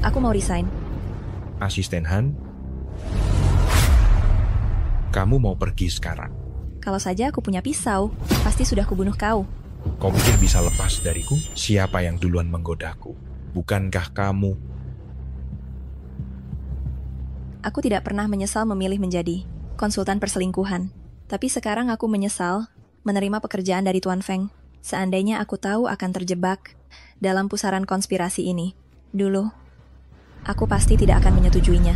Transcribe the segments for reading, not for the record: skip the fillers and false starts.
Aku mau resign. Asisten Han, kamu mau pergi sekarang. Kalau saja aku punya pisau, pasti sudah kubunuh kau. Kau pikir bisa lepas dariku? Siapa yang duluan menggodaku? Bukankah kamu? Aku tidak pernah menyesal memilih menjadi konsultan perselingkuhan. Tapi sekarang aku menyesal menerima pekerjaan dari Tuan Feng. Seandainya aku tahu akan terjebak dalam pusaran konspirasi ini dulu, aku pasti tidak akan menyetujuinya.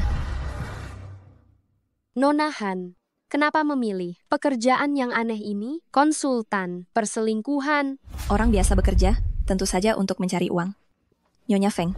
Nona Han, kenapa memilih pekerjaan yang aneh ini? Konsultan perselingkuhan. Orang biasa bekerja, tentu saja untuk mencari uang. Nyonya Feng,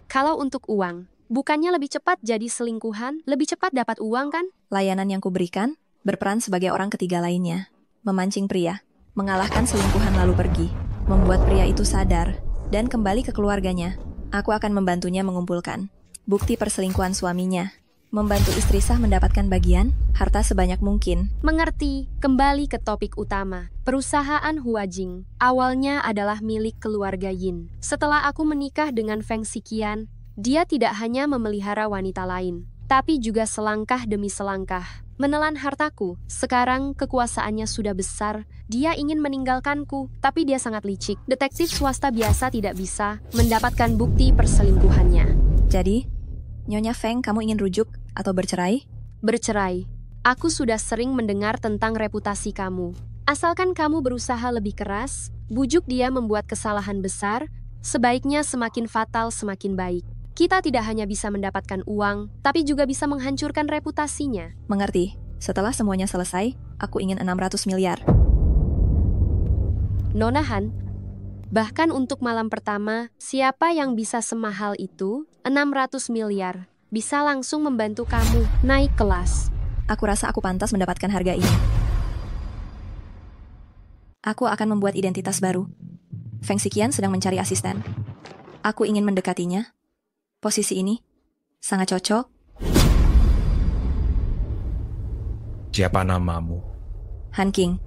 Kalau untuk uang, bukannya lebih cepat jadi selingkuhan? Lebih cepat dapat uang kan? layanan yang kuberikan berperan sebagai orang ketiga lainnya. Memancing pria, mengalahkan selingkuhan lalu pergi, membuat pria itu sadar, dan kembali ke keluarganya. Aku akan membantunya mengumpulkan bukti perselingkuhan suaminya, membantu istri sah mendapatkan bagian harta sebanyak mungkin. Mengerti, kembali ke topik utama. Perusahaan Huajing awalnya adalah milik keluarga Yin. Setelah aku menikah dengan Feng Xiqian, dia tidak hanya memelihara wanita lain, tapi juga selangkah demi selangkah menelan hartaku. Sekarang kekuasaannya sudah besar, dia ingin meninggalkanku, tapi dia sangat licik. Detektif swasta biasa tidak bisa mendapatkan bukti perselingkuhannya. Jadi, Nyonya Feng, kamu ingin rujuk atau bercerai? Bercerai. Aku sudah sering mendengar tentang reputasi kamu. Asalkan kamu berusaha lebih keras, bujuk dia membuat kesalahan besar, sebaiknya semakin fatal semakin baik. Kita tidak hanya bisa mendapatkan uang, tapi juga bisa menghancurkan reputasinya. Mengerti. Setelah semuanya selesai, aku ingin 600 miliar. Nona Han, bahkan untuk malam pertama, siapa yang bisa semahal itu? 600 miliar. Bisa langsung membantu kamu naik kelas. Aku rasa aku pantas mendapatkan harga ini. Aku akan membuat identitas baru. Feng Xiqian sedang mencari asisten. Aku ingin mendekatinya. Posisi ini sangat cocok. Siapa namamu? Han King.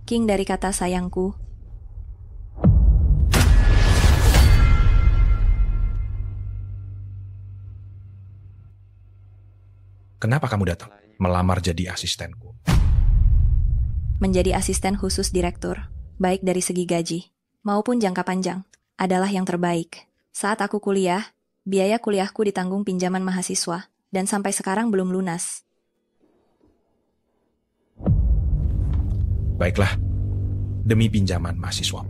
King dari kata sayangku. Kenapa kamu datang? Melamar jadi asistenku. Menjadi asisten khusus direktur, baik dari segi gaji maupun jangka panjang, adalah yang terbaik. Saat aku kuliah, biaya kuliahku ditanggung pinjaman mahasiswa, dan sampai sekarang belum lunas. Baiklah, demi pinjaman mahasiswa,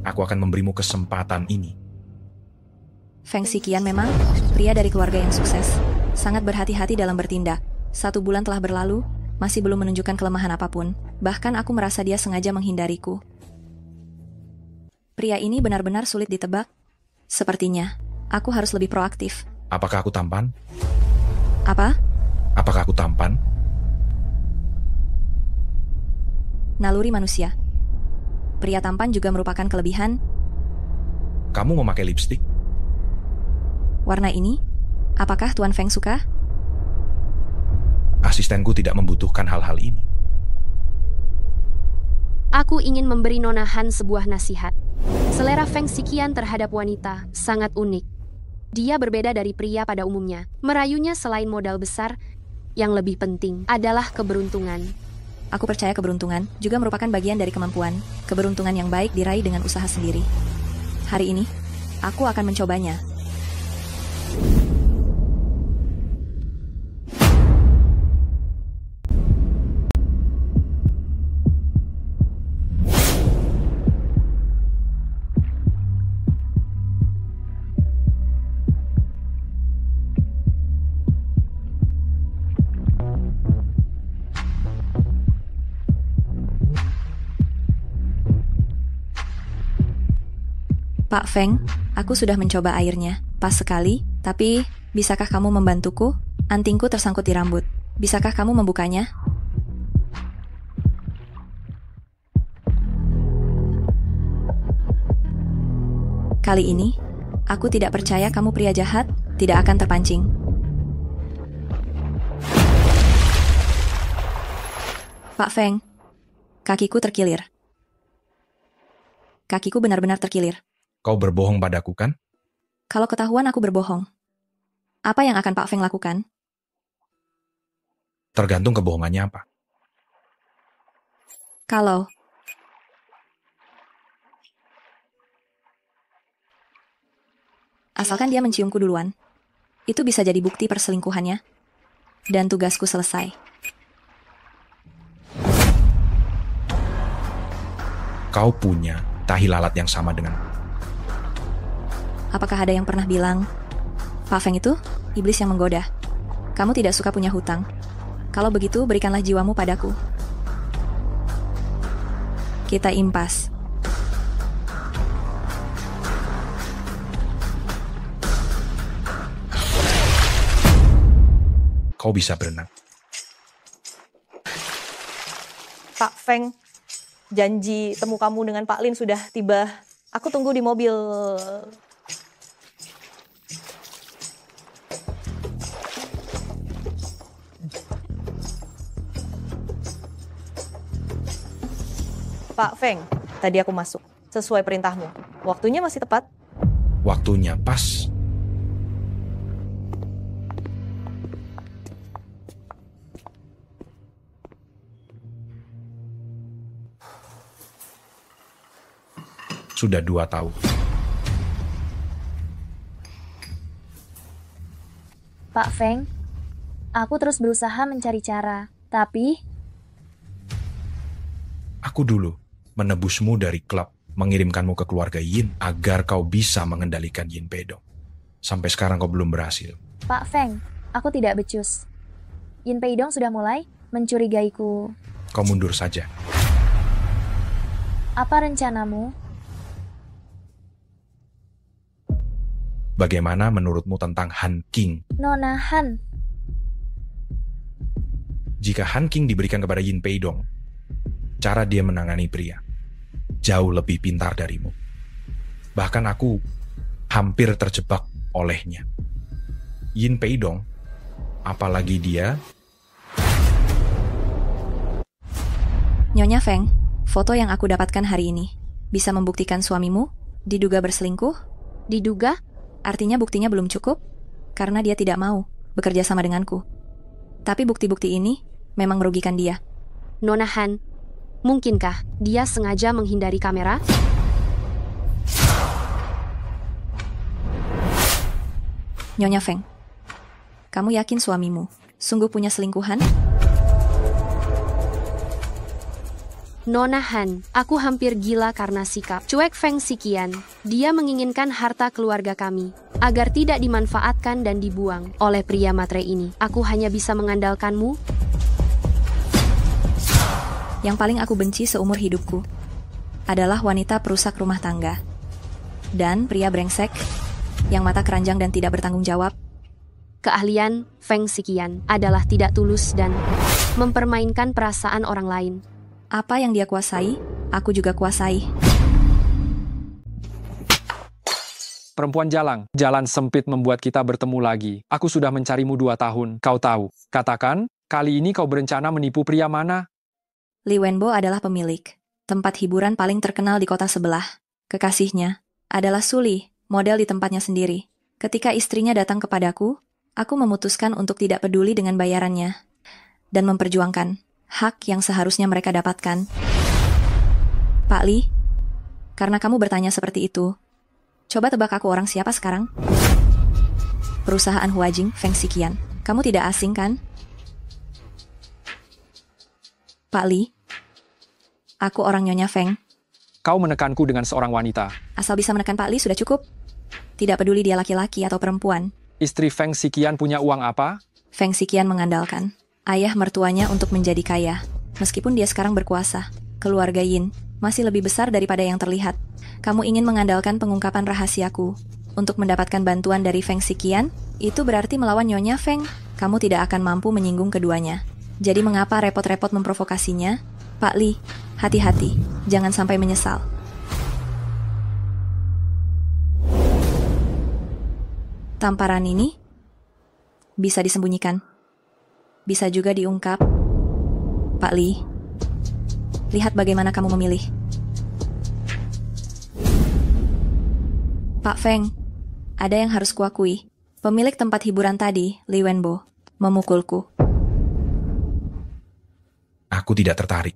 aku akan memberimu kesempatan ini. Feng Xiqian memang pria dari keluarga yang sukses, sangat berhati-hati dalam bertindak. 1 bulan telah berlalu, masih belum menunjukkan kelemahan apapun. Bahkan aku merasa dia sengaja menghindariku. Pria ini benar-benar sulit ditebak. Sepertinya, aku harus lebih proaktif. Apakah aku tampan? Apa? Apakah aku tampan? Naluri manusia. Pria tampan juga merupakan kelebihan. Kamu memakai lipstik? Warna ini? Apakah Tuan Feng suka? Asistenku tidak membutuhkan hal-hal ini. Aku ingin memberi Nona Han sebuah nasihat. Selera Feng Xiqian terhadap wanita sangat unik. Dia berbeda dari pria pada umumnya. Merayunya selain modal besar, yang lebih penting adalah keberuntungan. Aku percaya keberuntungan juga merupakan bagian dari kemampuan. Keberuntungan yang baik diraih dengan usaha sendiri. Hari ini, aku akan mencobanya. Pak Feng, aku sudah mencoba airnya. Pas sekali, tapi bisakah kamu membantuku? Antingku tersangkut di rambut. Bisakah kamu membukanya? Kali ini, aku tidak percaya kamu pria jahat tidak akan terpancing. Pak Feng, kakiku terkilir. Kakiku benar-benar terkilir. Kau berbohong padaku, kan? Kalau ketahuan aku berbohong, apa yang akan Pak Feng lakukan? Tergantung kebohongannya apa. Kalau asalkan dia menciumku duluan, itu bisa jadi bukti perselingkuhannya, dan tugasku selesai. Kau punya tahi lalat yang sama dengan. Apakah ada yang pernah bilang, Pak Feng itu iblis yang menggoda? Kamu tidak suka punya hutang. Kalau begitu, berikanlah jiwamu padaku. Kita impas. Kau bisa berenang. Pak Feng, janji temu kamu dengan Pak Lin sudah tiba. Aku tunggu di mobil. Pak Feng, tadi aku masuk. Sesuai perintahmu. Waktunya masih tepat? Waktunya pas. Sudah 2 tahun. Pak Feng, aku terus berusaha mencari cara, tapi Aku dulu menebusmu dari klub, mengirimkanmu ke keluarga Yin agar kau bisa mengendalikan Yin Peidong. Sampai sekarang kau belum berhasil. Pak Feng, aku tidak becus. Yin Peidong sudah mulai mencurigaiku. Kau mundur saja. Apa rencanamu? Bagaimana menurutmu tentang Han King? Nona Han, Jika Han King diberikan kepada Yin Peidong, cara dia menangani pria jauh lebih pintar darimu. Bahkan aku hampir terjebak olehnya. Yin Peidong, apalagi dia. Nyonya Feng, foto yang aku dapatkan hari ini bisa membuktikan suamimu diduga berselingkuh? Diduga? Artinya buktinya belum cukup, karena dia tidak mau bekerja sama denganku. Tapi bukti-bukti ini memang merugikan dia. Nona Han, mungkinkah dia sengaja menghindari kamera? Nyonya Feng, kamu yakin suamimu sungguh punya selingkuhan? Nona Han, aku hampir gila karena sikap cuek Feng Sikian. Dia menginginkan harta keluarga kami agar tidak dimanfaatkan dan dibuang oleh pria matre ini. Aku hanya bisa mengandalkanmu. Yang paling aku benci seumur hidupku adalah wanita perusak rumah tangga dan pria brengsek yang mata keranjang dan tidak bertanggung jawab. Keahlian Feng Sikian adalah tidak tulus dan mempermainkan perasaan orang lain. Apa yang dia kuasai, aku juga kuasai. Perempuan jalang, jalan sempit membuat kita bertemu lagi. Aku sudah mencarimu 2 tahun, kau tahu. Katakan, kali ini kau berencana menipu pria mana? Li Wenbo adalah pemilik tempat hiburan paling terkenal di kota sebelah. Kekasihnya adalah Suli, model di tempatnya sendiri. Ketika istrinya datang kepadaku, aku memutuskan untuk tidak peduli dengan bayarannya dan memperjuangkan hak yang seharusnya mereka dapatkan. Pak Li, karena kamu bertanya seperti itu, coba tebak aku orang siapa sekarang? Perusahaan Huajing Feng Sikian. Kamu tidak asing kan? Pak Li, aku orang Nyonya Feng. Kau menekanku dengan seorang wanita. Asal bisa menekan Pak Li sudah cukup. Tidak peduli dia laki-laki atau perempuan. Istri Feng Sikian punya uang apa? Feng Sikian mengandalkan ayah mertuanya untuk menjadi kaya. Meskipun dia sekarang berkuasa, keluarga Yin masih lebih besar daripada yang terlihat. Kamu ingin mengandalkan pengungkapan rahasiaku untuk mendapatkan bantuan dari Feng Sikian? Itu berarti melawan Nyonya Feng. Kamu tidak akan mampu menyinggung keduanya. Jadi mengapa repot-repot memprovokasinya? Pak Li, hati-hati, jangan sampai menyesal. Tamparan ini bisa disembunyikan, bisa juga diungkap. Pak Li, lihat bagaimana kamu memilih. Pak Feng, Ada yang harus kuakui. Pemilik tempat hiburan tadi, Li Wenbo, memukulku. Aku tidak tertarik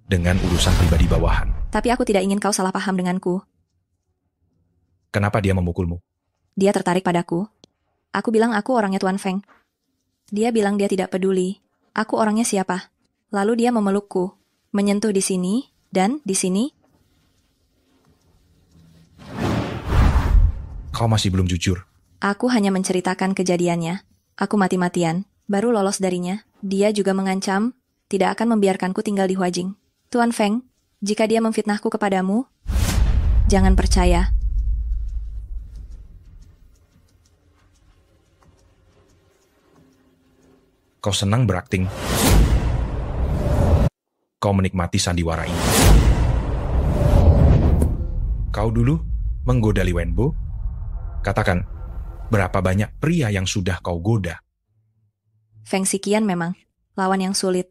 dengan urusan pribadi bawahan. Tapi aku tidak ingin kau salah paham denganku. Kenapa dia memukulmu? Dia tertarik padaku. Aku bilang aku orangnya Tuan Feng. Dia bilang dia tidak peduli. Aku orangnya siapa? Lalu dia memelukku, menyentuh di sini, dan di sini. Kau masih belum jujur. Aku hanya menceritakan kejadiannya. Aku mati-matian, baru lolos darinya. Dia juga mengancam, tidak akan membiarkanku tinggal di Huajing. Tuan Feng, jika dia memfitnahku kepadamu, jangan percaya. Kau senang berakting. Kau menikmati sandiwara ini. Kau dulu menggoda Li Wenbo? Katakan, berapa banyak pria yang sudah kau goda? Feng Xiqian memang lawan yang sulit.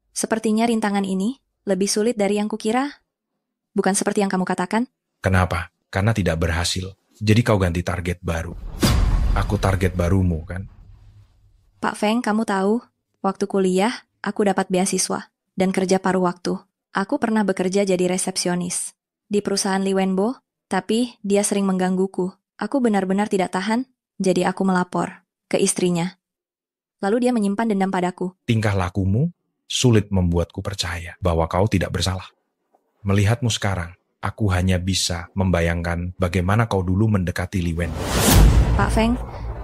Sepertinya rintangan ini lebih sulit dari yang kukira. Bukan seperti yang kamu katakan. Kenapa? Karena tidak berhasil. Jadi kau ganti target baru. Aku target barumu, kan? Pak Feng, kamu tahu, waktu kuliah, aku dapat beasiswa dan kerja paruh waktu. Aku pernah bekerja jadi resepsionis di perusahaan Li Wenbo, tapi dia sering menggangguku. Aku benar-benar tidak tahan, jadi aku melapor ke istrinya. Lalu dia menyimpan dendam padaku. Tingkah lakumu sulit membuatku percaya bahwa kau tidak bersalah. Melihatmu sekarang, aku hanya bisa membayangkan bagaimana kau dulu mendekati Li Wenbo. Pak Feng,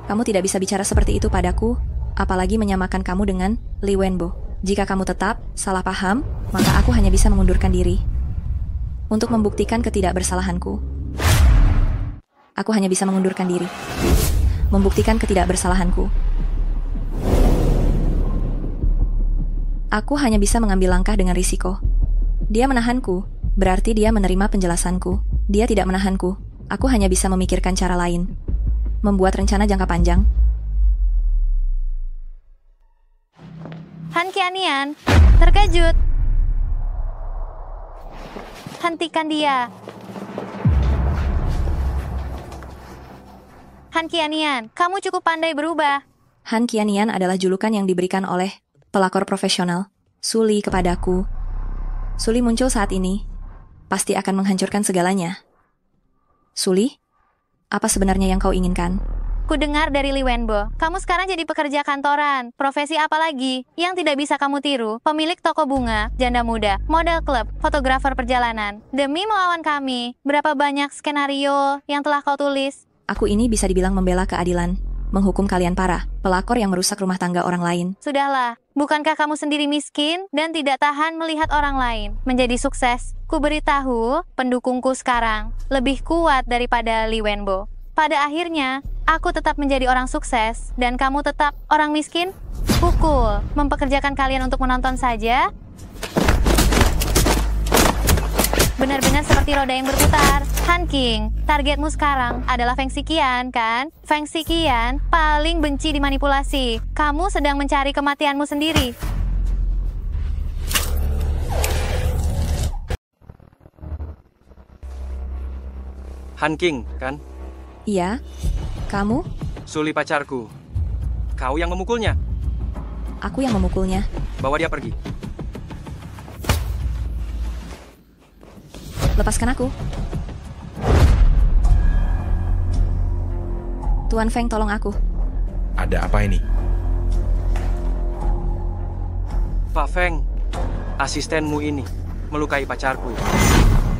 kamu tidak bisa bicara seperti itu padaku, apalagi menyamakan kamu dengan Li Wenbo. Jika kamu tetap salah paham, maka aku hanya bisa mengundurkan diri. Untuk membuktikan ketidakbersalahanku. Aku hanya bisa mengundurkan diri. Membuktikan ketidakbersalahanku. Aku hanya bisa mengambil langkah dengan risiko. Dia menahanku, berarti dia menerima penjelasanku. Dia tidak menahanku. Aku hanya bisa memikirkan cara lain. Membuat rencana jangka panjang. Han Qianian, terkejut. Hentikan dia. Han Qianian, kamu cukup pandai berubah. Han Qianian adalah julukan yang diberikan oleh pelakor profesional, Suli, kepadaku. Suli muncul saat ini, pasti akan menghancurkan segalanya. Suli, apa sebenarnya yang kau inginkan? Ku dengar dari Li Wenbo, kamu sekarang jadi pekerja kantoran. Profesi apa lagi yang tidak bisa kamu tiru? Pemilik toko bunga, janda muda, model klub, fotografer perjalanan. Demi melawan kami, berapa banyak skenario yang telah kau tulis? Aku ini bisa dibilang membela keadilan, menghukum kalian para pelakor yang merusak rumah tangga orang lain. Sudahlah, bukankah kamu sendiri miskin dan tidak tahan melihat orang lain menjadi sukses? Ku beritahu, pendukungku sekarang lebih kuat daripada Li Wenbo. Pada akhirnya, aku tetap menjadi orang sukses dan kamu tetap orang miskin? Pukul, mempekerjakan kalian untuk menonton saja? Benar-benar seperti roda yang berputar. Han King, targetmu sekarang adalah Feng Xiqian, kan? Feng Xiqian paling benci dimanipulasi. Kamu sedang mencari kematianmu sendiri. Han King, kan? Iya, kamu? Suli pacarku. Kau yang memukulnya. Aku yang memukulnya. Bawa dia pergi. Lepaskan aku. Tuan Feng, tolong aku. Ada apa ini? Pak Feng, asistenmu ini melukai pacarku.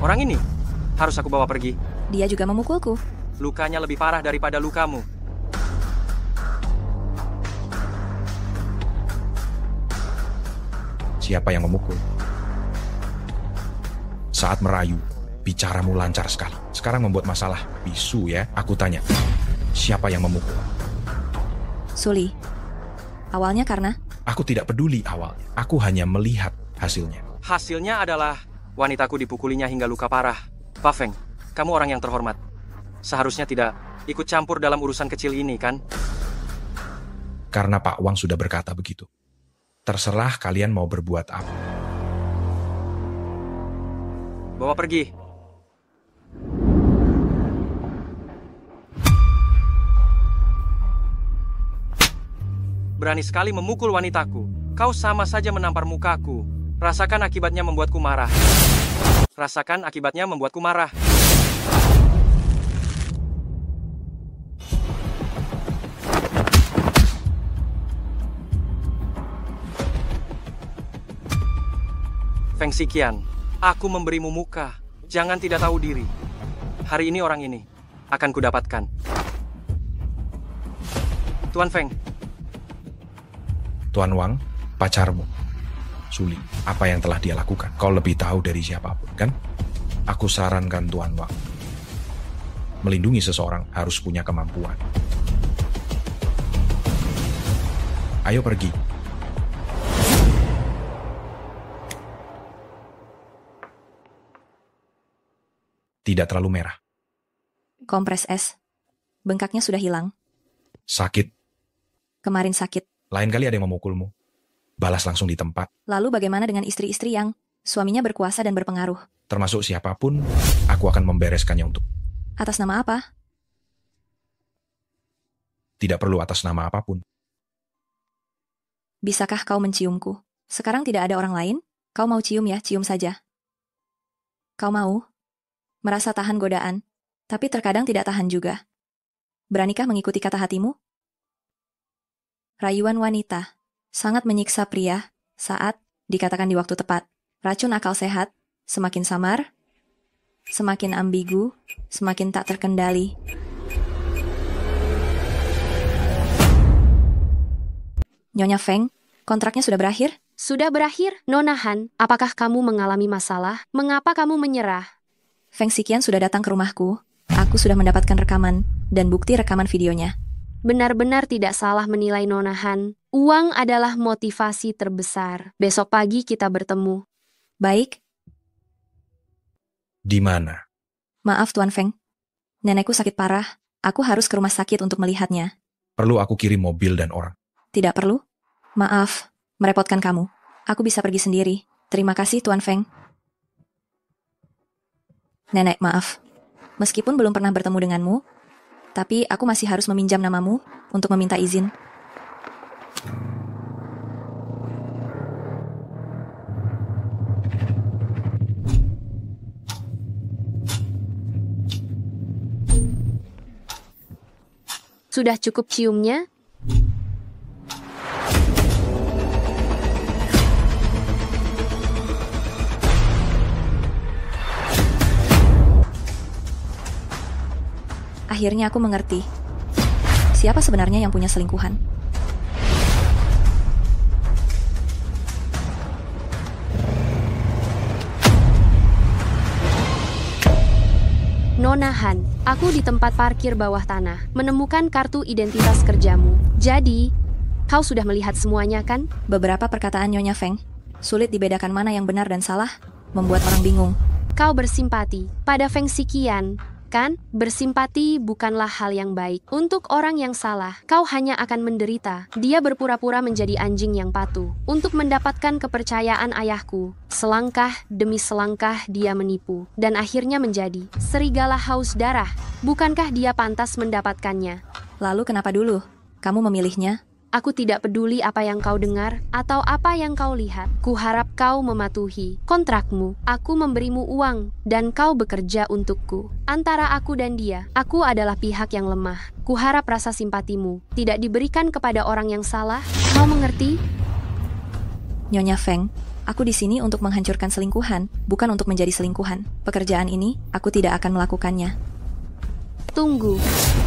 Orang ini harus aku bawa pergi. Dia juga memukulku. Lukanya lebih parah daripada lukamu. Siapa yang memukul? Saat merayu, bicaramu lancar sekali. Sekarang membuat masalah. Bisu ya, aku tanya. Siapa yang memukul? Suli. Awalnya karena... Aku tidak peduli awalnya. Aku hanya melihat hasilnya. Hasilnya adalah wanitaku dipukulinya hingga luka parah. Pak Feng, kamu orang yang terhormat. Seharusnya tidak ikut campur dalam urusan kecil ini, kan? Karena Pak Wang sudah berkata begitu. Terserah kalian mau berbuat apa. Bawa pergi. berani sekali memukul wanitaku. Kau sama saja menampar mukaku. Rasakan akibatnya membuatku marah. Rasakan akibatnya membuatku marah. Feng Xiqian, aku memberimu muka. Jangan tidak tahu diri. Hari ini orang ini akan kudapatkan. Tuan Feng. Tuan Wang, pacarmu. Suli, apa yang telah dia lakukan? Kau lebih tahu dari siapapun, kan? Aku sarankan Tuan Wang. Melindungi seseorang harus punya kemampuan. Ayo pergi. Tidak terlalu merah. Kompres es. Bengkaknya sudah hilang. Sakit. Kemarin sakit. Lain kali ada yang memukulmu. Balas langsung di tempat. Lalu bagaimana dengan istri-istri yang suaminya berkuasa dan berpengaruh? Termasuk siapapun, aku akan membereskannya untuk. Atas nama apa? Tidak perlu atas nama apapun. Bisakah kau menciumku? Sekarang tidak ada orang lain? Kau mau cium ya, cium saja. Kau mau? Merasa tahan godaan, tapi terkadang tidak tahan juga. Beranikah mengikuti kata hatimu? Rayuan wanita sangat menyiksa pria saat dikatakan di waktu tepat. Racun akal sehat semakin samar, semakin ambigu, semakin tak terkendali. Nyonya Feng, kontraknya sudah berakhir? Sudah berakhir, Nona Han. Apakah kamu mengalami masalah? Mengapa kamu menyerah? Feng Xiqian sudah datang ke rumahku. Aku sudah mendapatkan rekaman dan bukti rekaman videonya. Benar-benar tidak salah menilai Nona Han. Uang adalah motivasi terbesar. Besok pagi kita bertemu. Baik. Di mana? Maaf Tuan Feng. Nenekku sakit parah. Aku harus ke rumah sakit untuk melihatnya. Perlu aku kirim mobil dan orang? Tidak perlu. Maaf, merepotkan kamu. Aku bisa pergi sendiri. Terima kasih Tuan Feng. Nenek, maaf. Meskipun belum pernah bertemu denganmu, tapi aku masih harus meminjam namamu untuk meminta izin. Sudah cukup ciumnya? Akhirnya aku mengerti. Siapa sebenarnya yang punya selingkuhan? Nona Han, aku di tempat parkir bawah tanah, menemukan kartu identitas kerjamu. Jadi, kau sudah melihat semuanya kan? Beberapa perkataan Nyonya Feng, sulit dibedakan mana yang benar dan salah, membuat orang bingung. Kau bersimpati pada Feng Xiqian, kan? Bersimpati bukanlah hal yang baik. Untuk orang yang salah, kau hanya akan menderita. Dia berpura-pura menjadi anjing yang patuh. Untuk mendapatkan kepercayaan ayahku, selangkah demi selangkah dia menipu. Dan akhirnya menjadi serigala haus darah. Bukankah dia pantas mendapatkannya? Lalu kenapa dulu kamu memilihnya? Aku tidak peduli apa yang kau dengar atau apa yang kau lihat. Kuharap kau mematuhi kontrakmu. Aku memberimu uang dan kau bekerja untukku. Antara aku dan dia, aku adalah pihak yang lemah. Kuharap rasa simpatimu tidak diberikan kepada orang yang salah. Kau mengerti? Nyonya Feng, aku di sini untuk menghancurkan selingkuhan, bukan untuk menjadi selingkuhan. Pekerjaan ini, aku tidak akan melakukannya. Tunggu,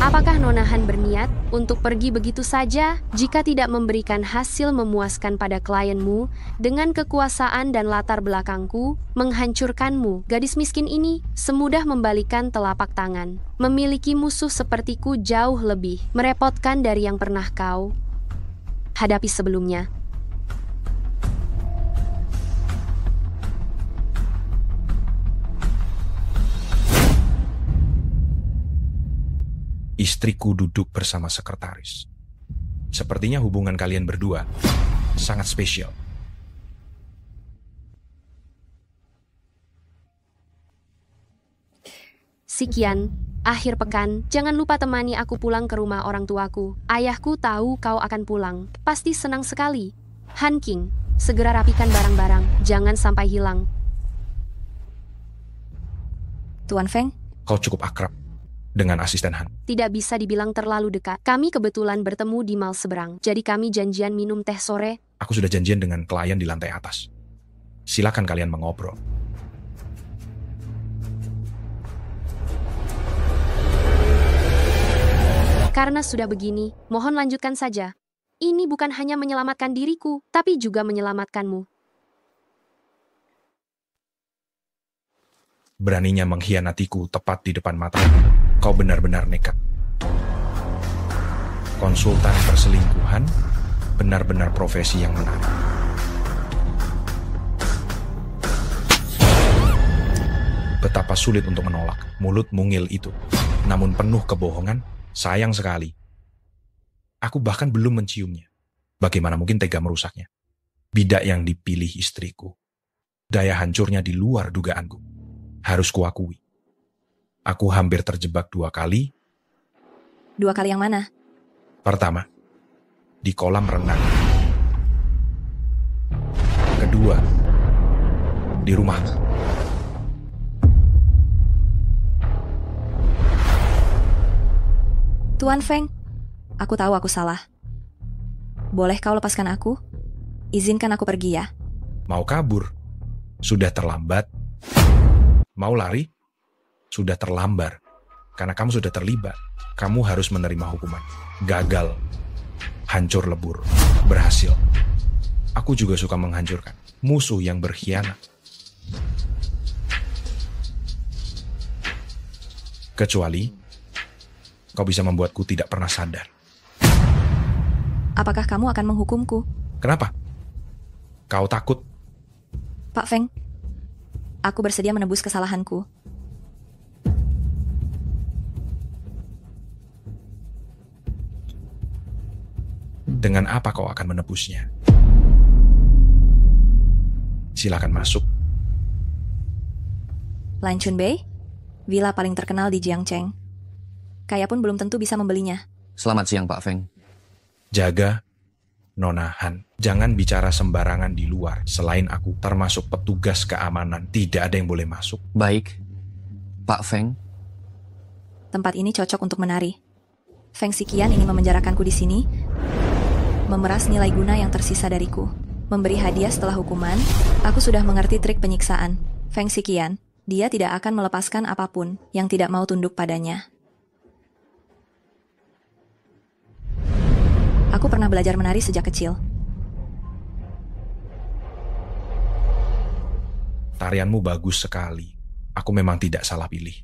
apakah Nona Han berniat untuk pergi begitu saja jika tidak memberikan hasil memuaskan pada klienmu dengan kekuasaan dan latar belakangku, menghancurkanmu? Gadis miskin ini semudah membalikan telapak tangan. Memiliki musuh sepertiku jauh lebih merepotkan dari yang pernah kau hadapi sebelumnya. Istriku duduk bersama sekretaris. Sepertinya hubungan kalian berdua sangat spesial. Sikian, akhir pekan, jangan lupa temani aku pulang ke rumah orang tuaku. Ayahku tahu kau akan pulang. Pasti senang sekali. Han King, segera rapikan barang-barang. Jangan sampai hilang. Tuan Feng, Kau cukup akrab dengan asisten Han. Tidak bisa dibilang terlalu dekat. Kami kebetulan bertemu di mall seberang. Jadi kami janjian minum teh sore. Aku sudah janjian dengan klien di lantai atas. Silakan kalian mengobrol. Karena sudah begini, mohon lanjutkan saja. Ini bukan hanya menyelamatkan diriku, tapi juga menyelamatkanmu. Beraninya mengkhianatiku tepat di depan mata. Kau benar-benar nekat. Konsultan perselingkuhan benar-benar profesi yang menarik. Betapa sulit untuk menolak mulut mungil itu. Namun penuh kebohongan, sayang sekali. Aku bahkan belum menciumnya. Bagaimana mungkin tega merusaknya? Bidak yang dipilih istriku. Daya hancurnya di luar dugaanku. Harus kuakui. Aku hampir terjebak 2 kali. 2 kali yang mana? Pertama, di kolam renang. Kedua, di rumah. Tuan Feng, aku tahu aku salah. Boleh kau lepaskan aku? Izinkan aku pergi ya. Mau kabur? Sudah terlambat. Mau lari? Sudah terlambat. Karena kamu sudah terlibat. Kamu harus menerima hukuman. Gagal. Hancur lebur. Berhasil. Aku juga suka menghancurkan musuh yang berkhianat. Kecuali kau bisa membuatku tidak pernah sadar. Apakah kamu akan menghukumku? Kenapa? Kau takut? Pak Feng, aku bersedia menebus kesalahanku. Dengan apa kau akan menebusnya? Silakan masuk. Lan Chun Bei, villa paling terkenal di Jiangcheng. Kaya pun belum tentu bisa membelinya. Selamat siang, Pak Feng. Jaga, Nona Han. Jangan bicara sembarangan di luar. Selain aku, termasuk petugas keamanan, tidak ada yang boleh masuk. Baik, Pak Feng. Tempat ini cocok untuk menari. Feng Sikian ingin memenjarakanku di sini, memeras nilai guna yang tersisa dariku. Memberi hadiah setelah hukuman, aku sudah mengerti trik penyiksaan. Feng Sikian, dia tidak akan melepaskan apapun yang tidak mau tunduk padanya. Aku pernah belajar menari sejak kecil. Tarianmu bagus sekali. Aku memang tidak salah pilih.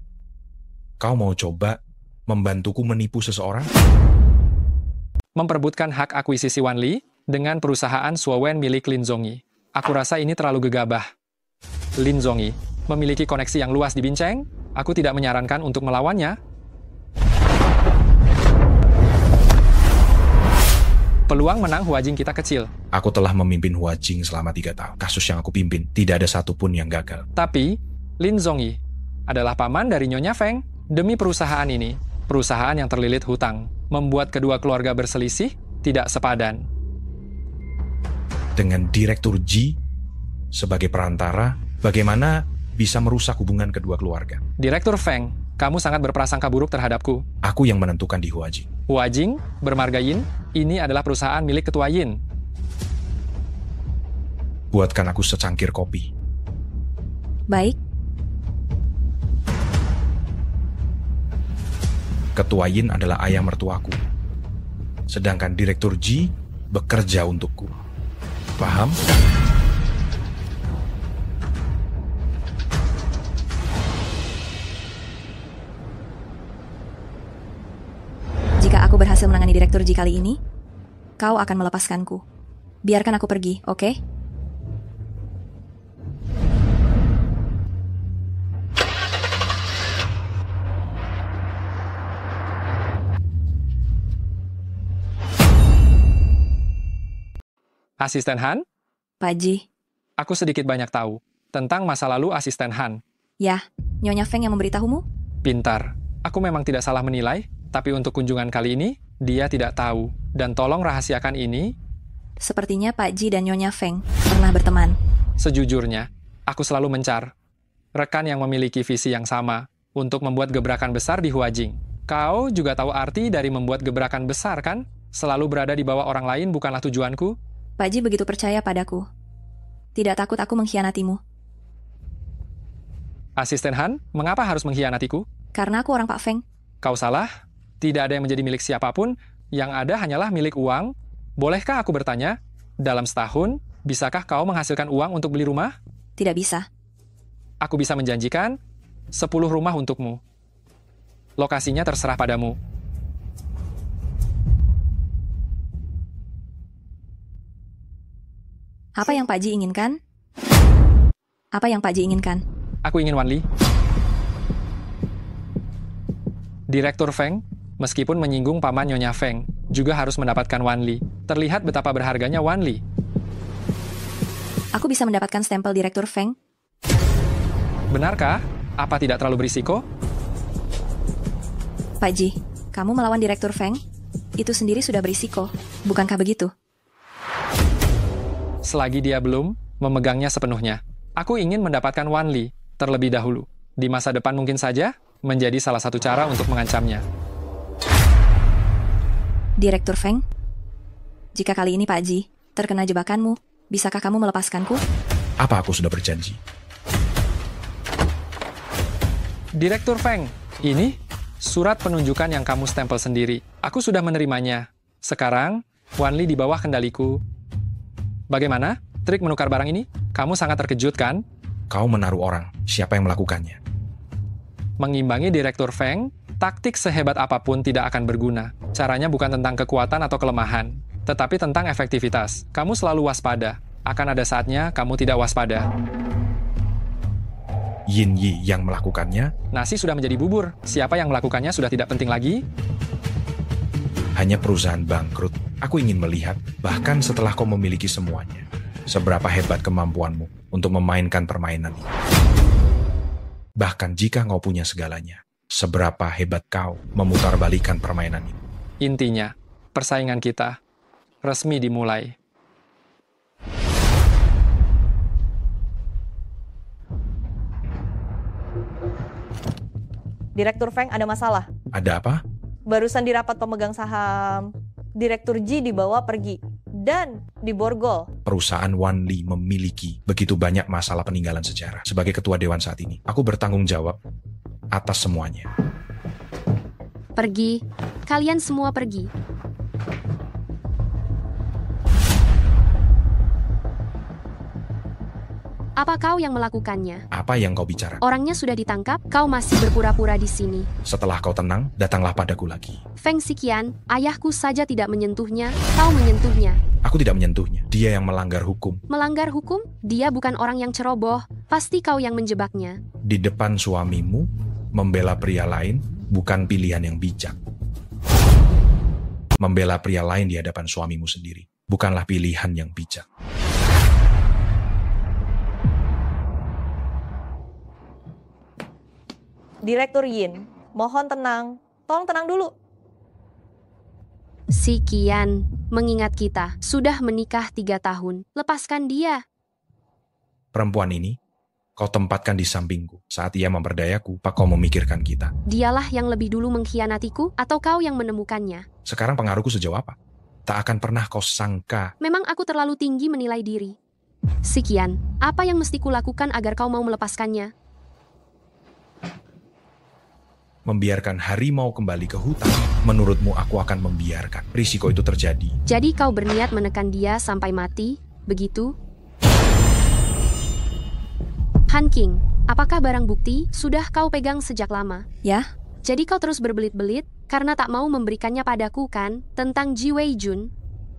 Kau mau coba membantuku menipu seseorang? Memperebutkan hak akuisisi Wan Li dengan perusahaan Suowen milik Lin Zongyi. Aku rasa ini terlalu gegabah. Lin Zongyi memiliki koneksi yang luas di Bincheng. Aku tidak menyarankan untuk melawannya. Peluang menang Huajing kita kecil. Aku telah memimpin Huajing selama 3 tahun. Kasus yang aku pimpin, tidak ada satupun yang gagal. Tapi, Lin Zongyi adalah paman dari Nyonya Feng. Demi perusahaan ini, perusahaan yang terlilit hutang, membuat kedua keluarga berselisih, tidak sepadan. Dengan Direktur Ji sebagai perantara, bagaimana bisa merusak hubungan kedua keluarga? Direktur Feng, kamu sangat berprasangka buruk terhadapku. Aku yang menentukan di Huajing. Huajing, bermarga Yin, ini adalah perusahaan milik ketua Yin. Buatkan aku secangkir kopi. Baik, Ketua Yin adalah ayah mertuaku. Sedangkan Direktur Ji bekerja untukku. Paham? jika aku berhasil menangani Direktur Ji kali ini, kau akan melepaskanku. Biarkan aku pergi, oke? Asisten Han, Pak Ji, aku sedikit banyak tahu tentang masa lalu asisten Han. ya, Nyonya Feng yang memberitahumu? Pintar. Aku memang tidak salah menilai, tapi untuk kunjungan kali ini, dia tidak tahu. Dan tolong rahasiakan ini. Sepertinya Pak Ji dan Nyonya Feng pernah berteman. Sejujurnya, aku selalu mencar rekan yang memiliki visi yang sama untuk membuat gebrakan besar di Huajing. Kau juga tahu arti dari membuat gebrakan besar, kan? Selalu berada di bawah orang lain bukanlah tujuanku. Pak Ji begitu percaya padaku. Tidak takut aku mengkhianatimu. Asisten Han, mengapa harus mengkhianatiku? Karena aku orang Pak Feng. Kau salah. Tidak ada yang menjadi milik siapapun. Yang ada hanyalah milik uang. Bolehkah aku bertanya, dalam setahun, bisakah kau menghasilkan uang untuk beli rumah? Tidak bisa. Aku bisa menjanjikan 10 rumah untukmu. Lokasinya terserah padamu. Apa yang Pak Ji inginkan? Apa yang Pak Ji inginkan? Aku ingin Wan Li. Direktur Feng, meskipun menyinggung paman Nyonya Feng, juga harus mendapatkan Wan Li. Terlihat betapa berharganya Wan Li. Aku bisa mendapatkan stempel Direktur Feng? Benarkah? Apa tidak terlalu berisiko? Pak Ji, kamu melawan Direktur Feng? Itu sendiri sudah berisiko, bukankah begitu? Selagi dia belum memegangnya sepenuhnya. Aku ingin mendapatkan Wan Li terlebih dahulu. Di masa depan mungkin saja menjadi salah satu cara untuk mengancamnya. Direktur Feng? Jika kali ini Pak Ji terkena jebakanmu, bisakah kamu melepaskanku? Apa aku sudah berjanji? Direktur Feng, ini surat penunjukan yang kamu stempel sendiri. Aku sudah menerimanya. Sekarang, Wan Li di bawah kendaliku. Bagaimana trik menukar barang ini? Kamu sangat terkejut, kan? Kau menaruh orang. Siapa yang melakukannya? Mengimbangi Direktur Feng, taktik sehebat apapun tidak akan berguna. Caranya bukan tentang kekuatan atau kelemahan, tetapi tentang efektivitas. Kamu selalu waspada. Akan ada saatnya kamu tidak waspada. Yin Yi yang melakukannya? Nasi sudah menjadi bubur. Siapa yang melakukannya sudah tidak penting lagi. Hanya perusahaan bangkrut. Aku ingin melihat, bahkan setelah kau memiliki semuanya, seberapa hebat kemampuanmu untuk memainkan permainan ini. Bahkan jika kau punya segalanya, seberapa hebat kau memutarbalikkan permainan ini. Intinya, persaingan kita resmi dimulai. Direktur Feng ada masalah. Ada apa? Barusan di rapat pemegang saham, Direktur Ji dibawa pergi dan diborgol. Perusahaan Wan Li memiliki begitu banyak masalah peninggalan sejarah. Sebagai ketua dewan saat ini, aku bertanggung jawab atas semuanya. Pergi. Kalian semua pergi. Apa kau yang melakukannya? Apa yang kau bicara? Orangnya sudah ditangkap, kau masih berpura-pura di sini. Setelah kau tenang, datanglah padaku lagi. Feng Xiqian, ayahku saja tidak menyentuhnya, kau menyentuhnya. Aku tidak menyentuhnya. Dia yang melanggar hukum. Melanggar hukum? Dia bukan orang yang ceroboh. Pasti kau yang menjebaknya. Di depan suamimu, membela pria lain bukan pilihan yang bijak. Membela pria lain di hadapan suamimu sendiri bukanlah pilihan yang bijak. Direktur Yin, mohon tenang. Tolong tenang dulu. Xiqian, mengingat kita sudah menikah 3 tahun. Lepaskan dia. Perempuan ini, kau tempatkan di sampingku. Saat ia memperdayaku, apa kau memikirkan kita? Dialah yang lebih dulu mengkhianatiku atau kau yang menemukannya? Sekarang pengaruhku sejauh apa? Tak akan pernah kau sangka. Memang aku terlalu tinggi menilai diri. Xiqian, apa yang mesti kulakukan agar kau mau melepaskannya? Membiarkan harimau kembali ke hutan. Menurutmu aku akan membiarkan risiko itu terjadi? Jadi kau berniat menekan dia sampai mati, begitu? Han King, apakah barang bukti sudah kau pegang sejak lama? Ya, Jadi kau terus berbelit-belit karena tak mau memberikannya padaku, kan? Tentang Ji Wei Jun.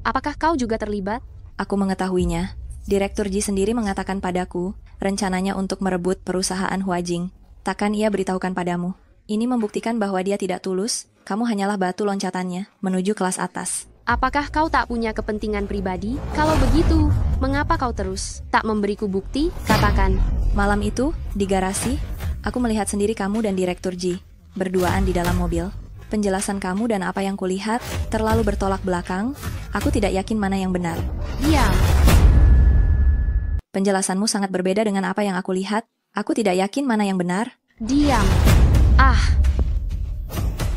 Apakah kau juga terlibat? aku mengetahuinya. Direktur Ji sendiri mengatakan padaku, rencananya untuk merebut perusahaan Huajing. Takkan ia beritahukan padamu? Ini membuktikan bahwa dia tidak tulus, kamu hanyalah batu loncatannya menuju kelas atas. Apakah kau tak punya kepentingan pribadi? Kalau begitu, mengapa kau terus tak memberiku bukti? Katakan. Malam itu, di garasi, aku melihat sendiri kamu dan Direktur Ji berduaan di dalam mobil. Penjelasan kamu dan apa yang kulihat terlalu bertolak belakang. Aku tidak yakin mana yang benar. Diam. Penjelasanmu sangat berbeda dengan apa yang aku lihat. Aku tidak yakin mana yang benar. Diam. Ah,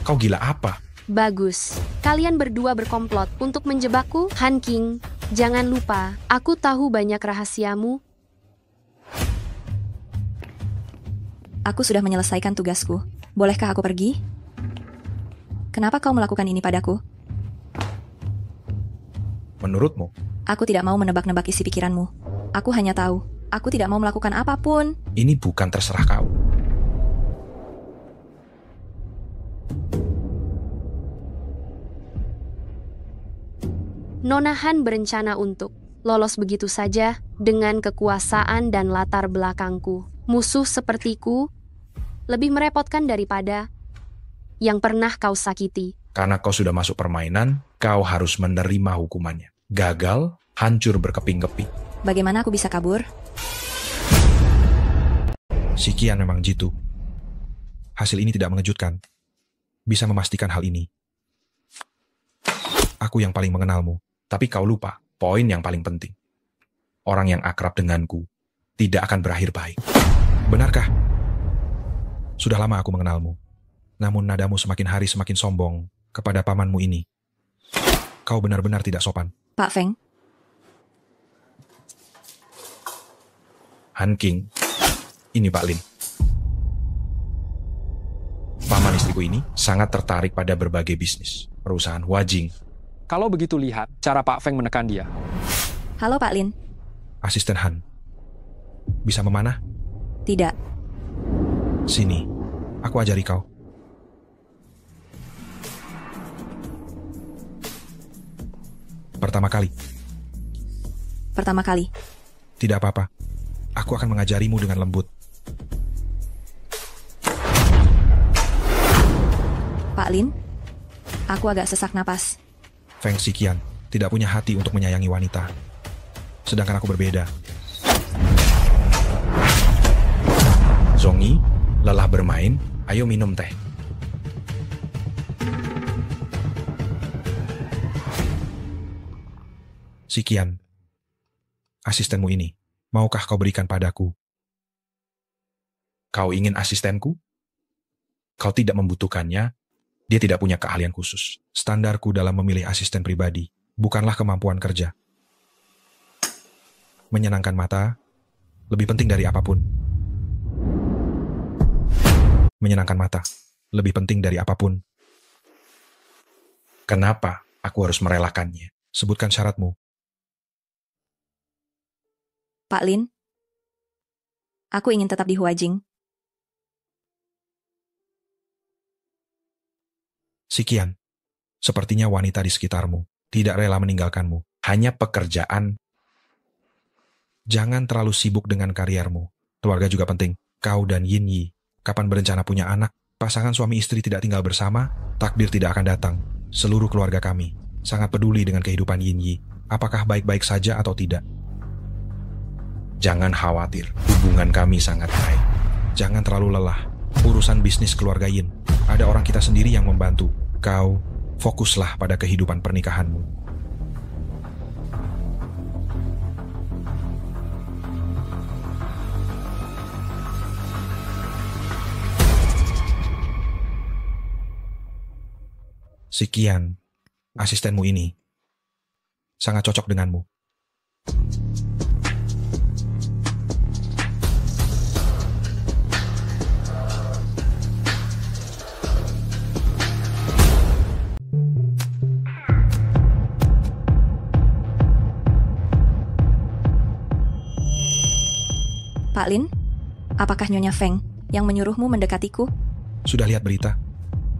Kau gila apa? bagus. Kalian berdua berkomplot untuk menjebakku, Han King. Jangan lupa, aku tahu banyak rahasiamu. Aku sudah menyelesaikan tugasku. Bolehkah aku pergi? Kenapa kau melakukan ini padaku? Menurutmu? Aku tidak mau menebak-nebak isi pikiranmu. Aku hanya tahu, aku tidak mau melakukan apapun. Ini bukan terserah kau. Nona Han berencana untuk lolos begitu saja dengan kekuasaan dan latar belakangku. Musuh sepertiku lebih merepotkan daripada yang pernah kau sakiti. Karena kau sudah masuk permainan, kau harus menerima hukumannya. Gagal, hancur berkeping-keping. Bagaimana aku bisa kabur? Si Qian memang jitu. Hasil ini tidak mengejutkan. Bisa memastikan hal ini. Aku yang paling mengenalmu. Tapi kau lupa, poin yang paling penting. Orang yang akrab denganku tidak akan berakhir baik. Benarkah? Sudah lama aku mengenalmu. Namun nadamu semakin hari semakin sombong kepada pamanmu ini. Kau benar-benar tidak sopan. Pak Feng, Han King, ini Pak Lin. Paman istriku ini sangat tertarik pada berbagai bisnis. Perusahaan Huajing, Kalau begitu lihat cara Pak Feng menekan dia. halo Pak Lin. asisten Han. Bisa memanah? Tidak, Sini, aku ajari kau. Pertama kali. Tidak apa-apa. Aku akan mengajarimu dengan lembut. Pak Lin. Aku agak sesak napas. Feng Xiqian tidak punya hati untuk menyayangi wanita. Sedangkan aku berbeda. Zongyi, lelah bermain, ayo minum teh. Xiqian, asistenmu ini, maukah kau berikan padaku? Kau ingin asistenku? Kau tidak membutuhkannya, dia tidak punya keahlian khusus. Standarku dalam memilih asisten pribadi bukanlah kemampuan kerja. Menyenangkan mata lebih penting dari apapun. Menyenangkan mata lebih penting dari apapun. Kenapa aku harus merelakannya? Sebutkan syaratmu. Pak Lin. Aku ingin tetap di Huajing. Xiqian, sepertinya wanita di sekitarmu tidak rela meninggalkanmu. Hanya pekerjaan. Jangan terlalu sibuk dengan kariermu. Keluarga juga penting. Kau dan Yin Yi, kapan berencana punya anak? Pasangan suami istri tidak tinggal bersama, takdir tidak akan datang. Seluruh keluarga kami sangat peduli dengan kehidupan Yin Yi. Apakah baik-baik saja atau tidak? Jangan khawatir, hubungan kami sangat baik. Jangan terlalu lelah. Urusan bisnis keluarga Yin, ada orang kita sendiri yang membantu. Kau, fokuslah pada kehidupan pernikahanmu. Xiqian, asistenmu ini sangat cocok denganmu. Pak Lin, apakah Nyonya Feng yang menyuruhmu mendekatiku? Sudah lihat berita?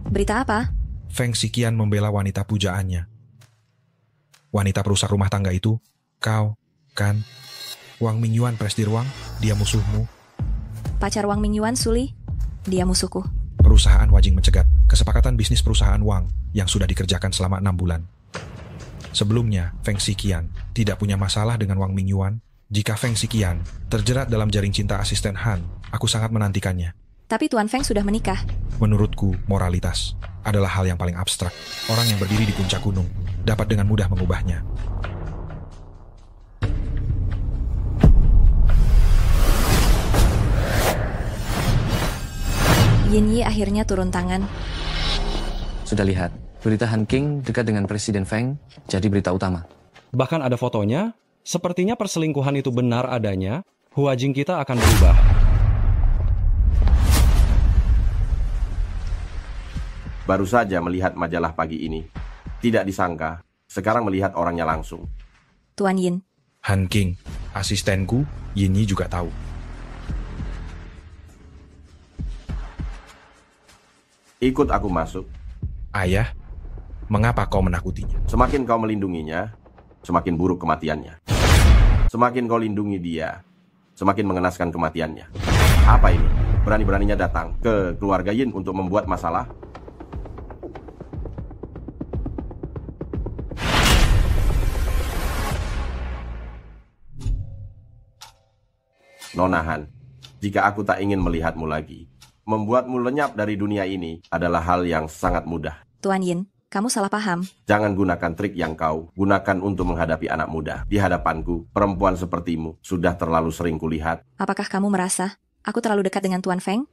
Berita apa? Feng Xiqian membela wanita pujaannya. Wanita perusak rumah tangga itu, kau, kan? Wang Mingyuan Presdir Wang, dia musuhmu. Pacar Wang Mingyuan, Suli, dia musuhku. Perusahaan Huajing mencegat kesepakatan bisnis perusahaan Wang yang sudah dikerjakan selama 6 bulan. Sebelumnya, Feng Xiqian tidak punya masalah dengan Wang Mingyuan. Jika Feng Xiqian terjerat dalam jaring cinta asisten Han, aku sangat menantikannya. Tapi Tuan Feng sudah menikah. Menurutku, moralitas adalah hal yang paling abstrak. Orang yang berdiri di puncak gunung dapat dengan mudah mengubahnya. Yin Yi akhirnya turun tangan. Sudah lihat, berita Han King dekat dengan Presiden Feng jadi berita utama. Bahkan ada fotonya, sepertinya perselingkuhan itu benar adanya, Hua Jing kita akan berubah. Baru saja melihat majalah pagi ini. Tidak disangka, sekarang melihat orangnya langsung. Tuan Yin, Han King, asistenku, Yin Yi juga tahu. Ikut aku masuk. Ayah, mengapa kau menakutinya? Semakin kau melindunginya, semakin buruk kematiannya. Semakin kau lindungi dia, semakin mengenaskan kematiannya. Apa ini? Berani-beraninya datang ke keluarga Yin untuk membuat masalah? Nona Han, jika aku tak ingin melihatmu lagi, membuatmu lenyap dari dunia ini adalah hal yang sangat mudah. Tuan Yin, kamu salah paham. Jangan gunakan trik yang kau gunakan untuk menghadapi anak muda. Di hadapanku, perempuan sepertimu sudah terlalu sering kulihat. Apakah kamu merasa aku terlalu dekat dengan Tuan Feng?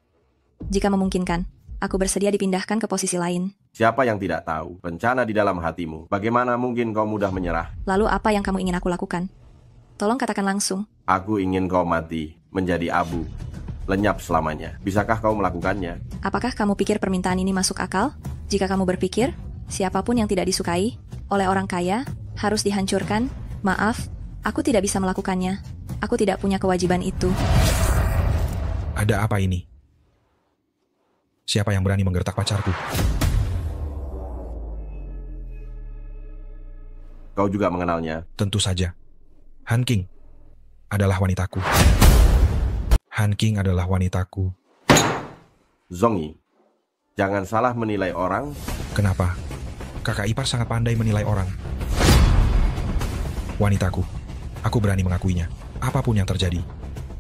Jika memungkinkan, aku bersedia dipindahkan ke posisi lain. Siapa yang tidak tahu rencana di dalam hatimu? Bagaimana mungkin kau mudah menyerah? Lalu apa yang kamu ingin aku lakukan? Tolong katakan langsung. Aku ingin kau mati, menjadi abu, lenyap selamanya. Bisakah kau melakukannya? Apakah kamu pikir permintaan ini masuk akal? Jika kamu berpikir, siapapun yang tidak disukai oleh orang kaya harus dihancurkan, maaf, aku tidak bisa melakukannya. Aku tidak punya kewajiban itu. Ada apa ini? Siapa yang berani menggertak pacarku? Kau juga mengenalnya? Tentu saja. Han King adalah wanitaku. Han King adalah wanitaku. Zongyi, jangan salah menilai orang. Kenapa? Kakak ipar sangat pandai menilai orang. Wanitaku, aku berani mengakuinya. Apapun yang terjadi,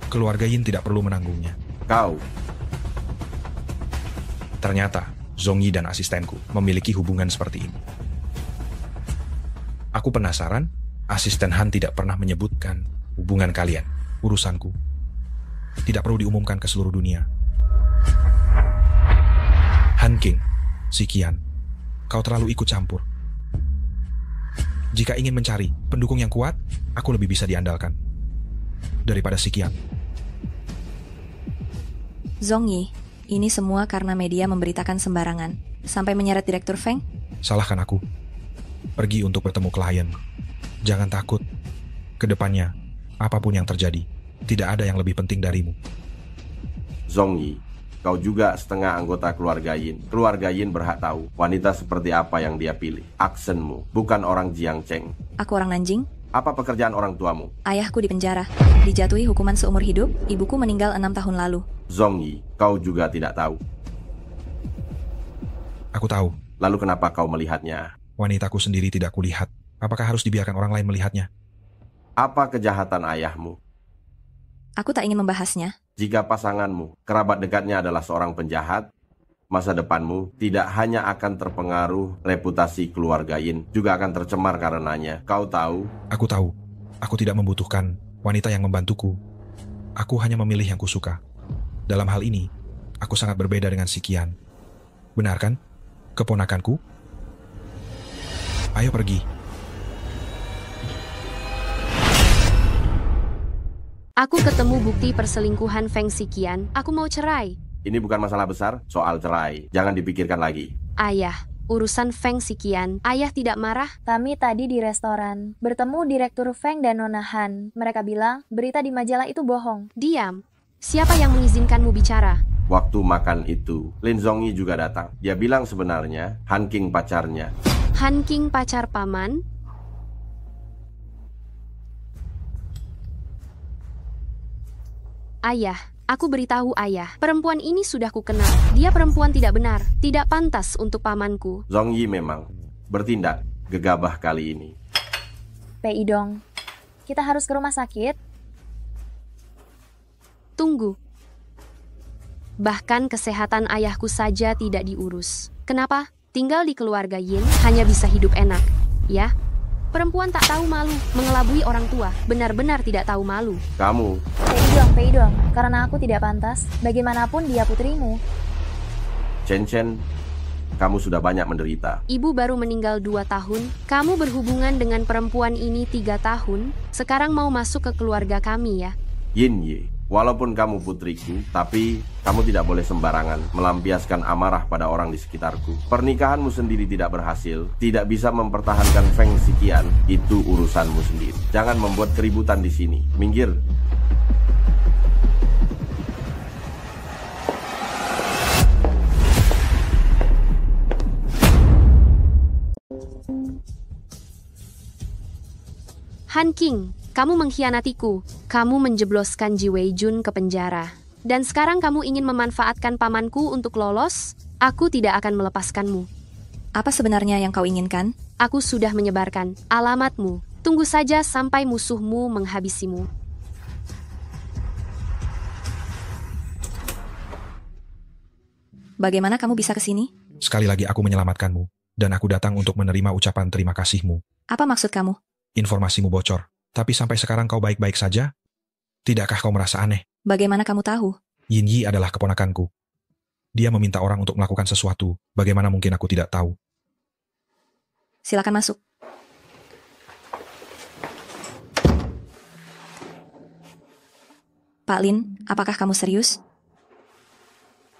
keluarga Yin tidak perlu menanggungnya. Kau. Ternyata, Zongyi dan asistenku memiliki hubungan seperti ini. Aku penasaran, asisten Han tidak pernah menyebutkan hubungan kalian, urusanku. Tidak perlu diumumkan ke seluruh dunia. Han King, si Qian, kau terlalu ikut campur. Jika ingin mencari pendukung yang kuat, aku lebih bisa diandalkan daripada si Qian. Zongyi, ini semua karena media memberitakan sembarangan, sampai menyeret Direktur Feng. Salahkan aku. Pergi untuk bertemu klien. Jangan takut. Kedepannya, apapun yang terjadi, tidak ada yang lebih penting darimu. Zongyi, kau juga setengah anggota keluarga Yin. Keluarga Yin berhak tahu wanita seperti apa yang dia pilih. Aksenmu, bukan orang Jiangcheng. Aku orang Nanjing. Apa pekerjaan orang tuamu? Ayahku dipenjara, dijatuhi hukuman seumur hidup, ibuku meninggal 6 tahun lalu. Zongyi, kau juga tidak tahu. Aku tahu. Lalu kenapa kau melihatnya? Wanitaku sendiri tidak kulihat. Apakah harus dibiarkan orang lain melihatnya? Apa kejahatan ayahmu? Aku tak ingin membahasnya. Jika pasanganmu, kerabat dekatnya adalah seorang penjahat, masa depanmu tidak hanya akan terpengaruh, reputasi keluarga Yin juga akan tercemar karenanya. Kau tahu? Aku tahu. Aku tidak membutuhkan wanita yang membantuku. Aku hanya memilih yang kusuka. Dalam hal ini, aku sangat berbeda dengan si Qian. Benar kan? Keponakanku? Ayo pergi. Aku ketemu bukti perselingkuhan Feng Xiqian. Aku mau cerai. Ini bukan masalah besar, soal cerai. Jangan dipikirkan lagi. Ayah, urusan Feng Xiqian. Ayah tidak marah? Kami tadi di restoran, bertemu Direktur Feng dan Nona Han. Mereka bilang, berita di majalah itu bohong. Diam. Siapa yang mengizinkanmu bicara? Waktu makan itu, Lin Zongyi juga datang. Dia bilang sebenarnya Han King pacarnya. Han King pacar paman? Ayah, aku beritahu ayah, perempuan ini sudah kukenal. Dia perempuan tidak benar, tidak pantas untuk pamanku. Zongyi memang bertindak gegabah kali ini. Pei Dong, kita harus ke rumah sakit. Tunggu. Bahkan kesehatan ayahku saja tidak diurus. Kenapa? Tinggal di keluarga Yin hanya bisa hidup enak. Ya, perempuan tak tahu malu, mengelabui orang tua, benar-benar tidak tahu malu. Kamu, Pei Dong, karena aku tidak pantas, bagaimanapun dia putrimu. Chen Chen, kamu sudah banyak menderita. Ibu baru meninggal 2 tahun, kamu berhubungan dengan perempuan ini 3 tahun, sekarang mau masuk ke keluarga kami ya. Yin Yi, walaupun kamu putriku, tapi kamu tidak boleh sembarangan melampiaskan amarah pada orang di sekitarku. Pernikahanmu sendiri tidak berhasil, tidak bisa mempertahankan Feng Xiqian, itu urusanmu sendiri. Jangan membuat keributan di sini. Minggir. Han King, kamu mengkhianatiku. Kamu menjebloskan Ji Weijun ke penjara. Dan sekarang kamu ingin memanfaatkan pamanku untuk lolos? Aku tidak akan melepaskanmu. Apa sebenarnya yang kau inginkan? Aku sudah menyebarkan alamatmu. Tunggu saja sampai musuhmu menghabisimu. Bagaimana kamu bisa ke sini? Sekali lagi aku menyelamatkanmu, dan aku datang untuk menerima ucapan terima kasihmu. Apa maksud kamu? Informasimu bocor, tapi sampai sekarang kau baik-baik saja? Tidakkah kau merasa aneh? Bagaimana kamu tahu? Yin Yi adalah keponakanku. Dia meminta orang untuk melakukan sesuatu. Bagaimana mungkin aku tidak tahu? Silakan masuk. Pak Lin, apakah kamu serius?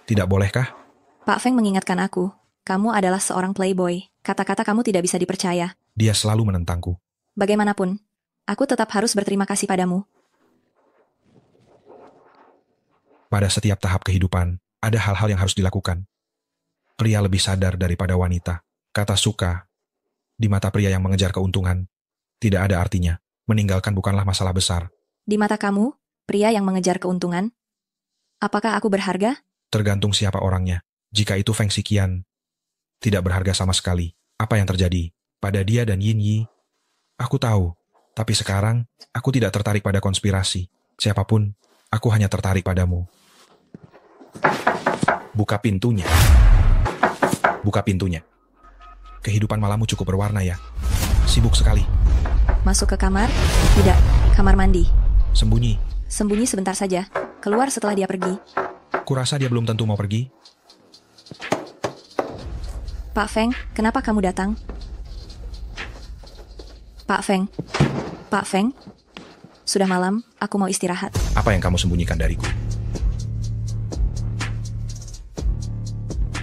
Tidak bolehkah? Pak Feng mengingatkan aku. Kamu adalah seorang playboy. Kata-kata kamu tidak bisa dipercaya. Dia selalu menentangku. Bagaimanapun, aku tetap harus berterima kasih padamu. Pada setiap tahap kehidupan, ada hal-hal yang harus dilakukan. Pria lebih sadar daripada wanita. Kata suka, di mata pria yang mengejar keuntungan, tidak ada artinya. Meninggalkan bukanlah masalah besar. Di mata kamu, pria yang mengejar keuntungan, apakah aku berharga? Tergantung siapa orangnya. Jika itu Feng Xiqian, tidak berharga sama sekali. Apa yang terjadi pada dia dan Yin Yi? Aku tahu, tapi sekarang aku tidak tertarik pada konspirasi. Siapapun, aku hanya tertarik padamu. Buka pintunya. Buka pintunya. Kehidupan malammu cukup berwarna ya. Sibuk sekali. Masuk ke kamar? Tidak, kamar mandi. Sembunyi. Sembunyi sebentar saja. Keluar setelah dia pergi. Kurasa dia belum tentu mau pergi. Pak Feng, kenapa kamu datang? Pak Feng. Pak Feng. Sudah malam, aku mau istirahat. Apa yang kamu sembunyikan dariku?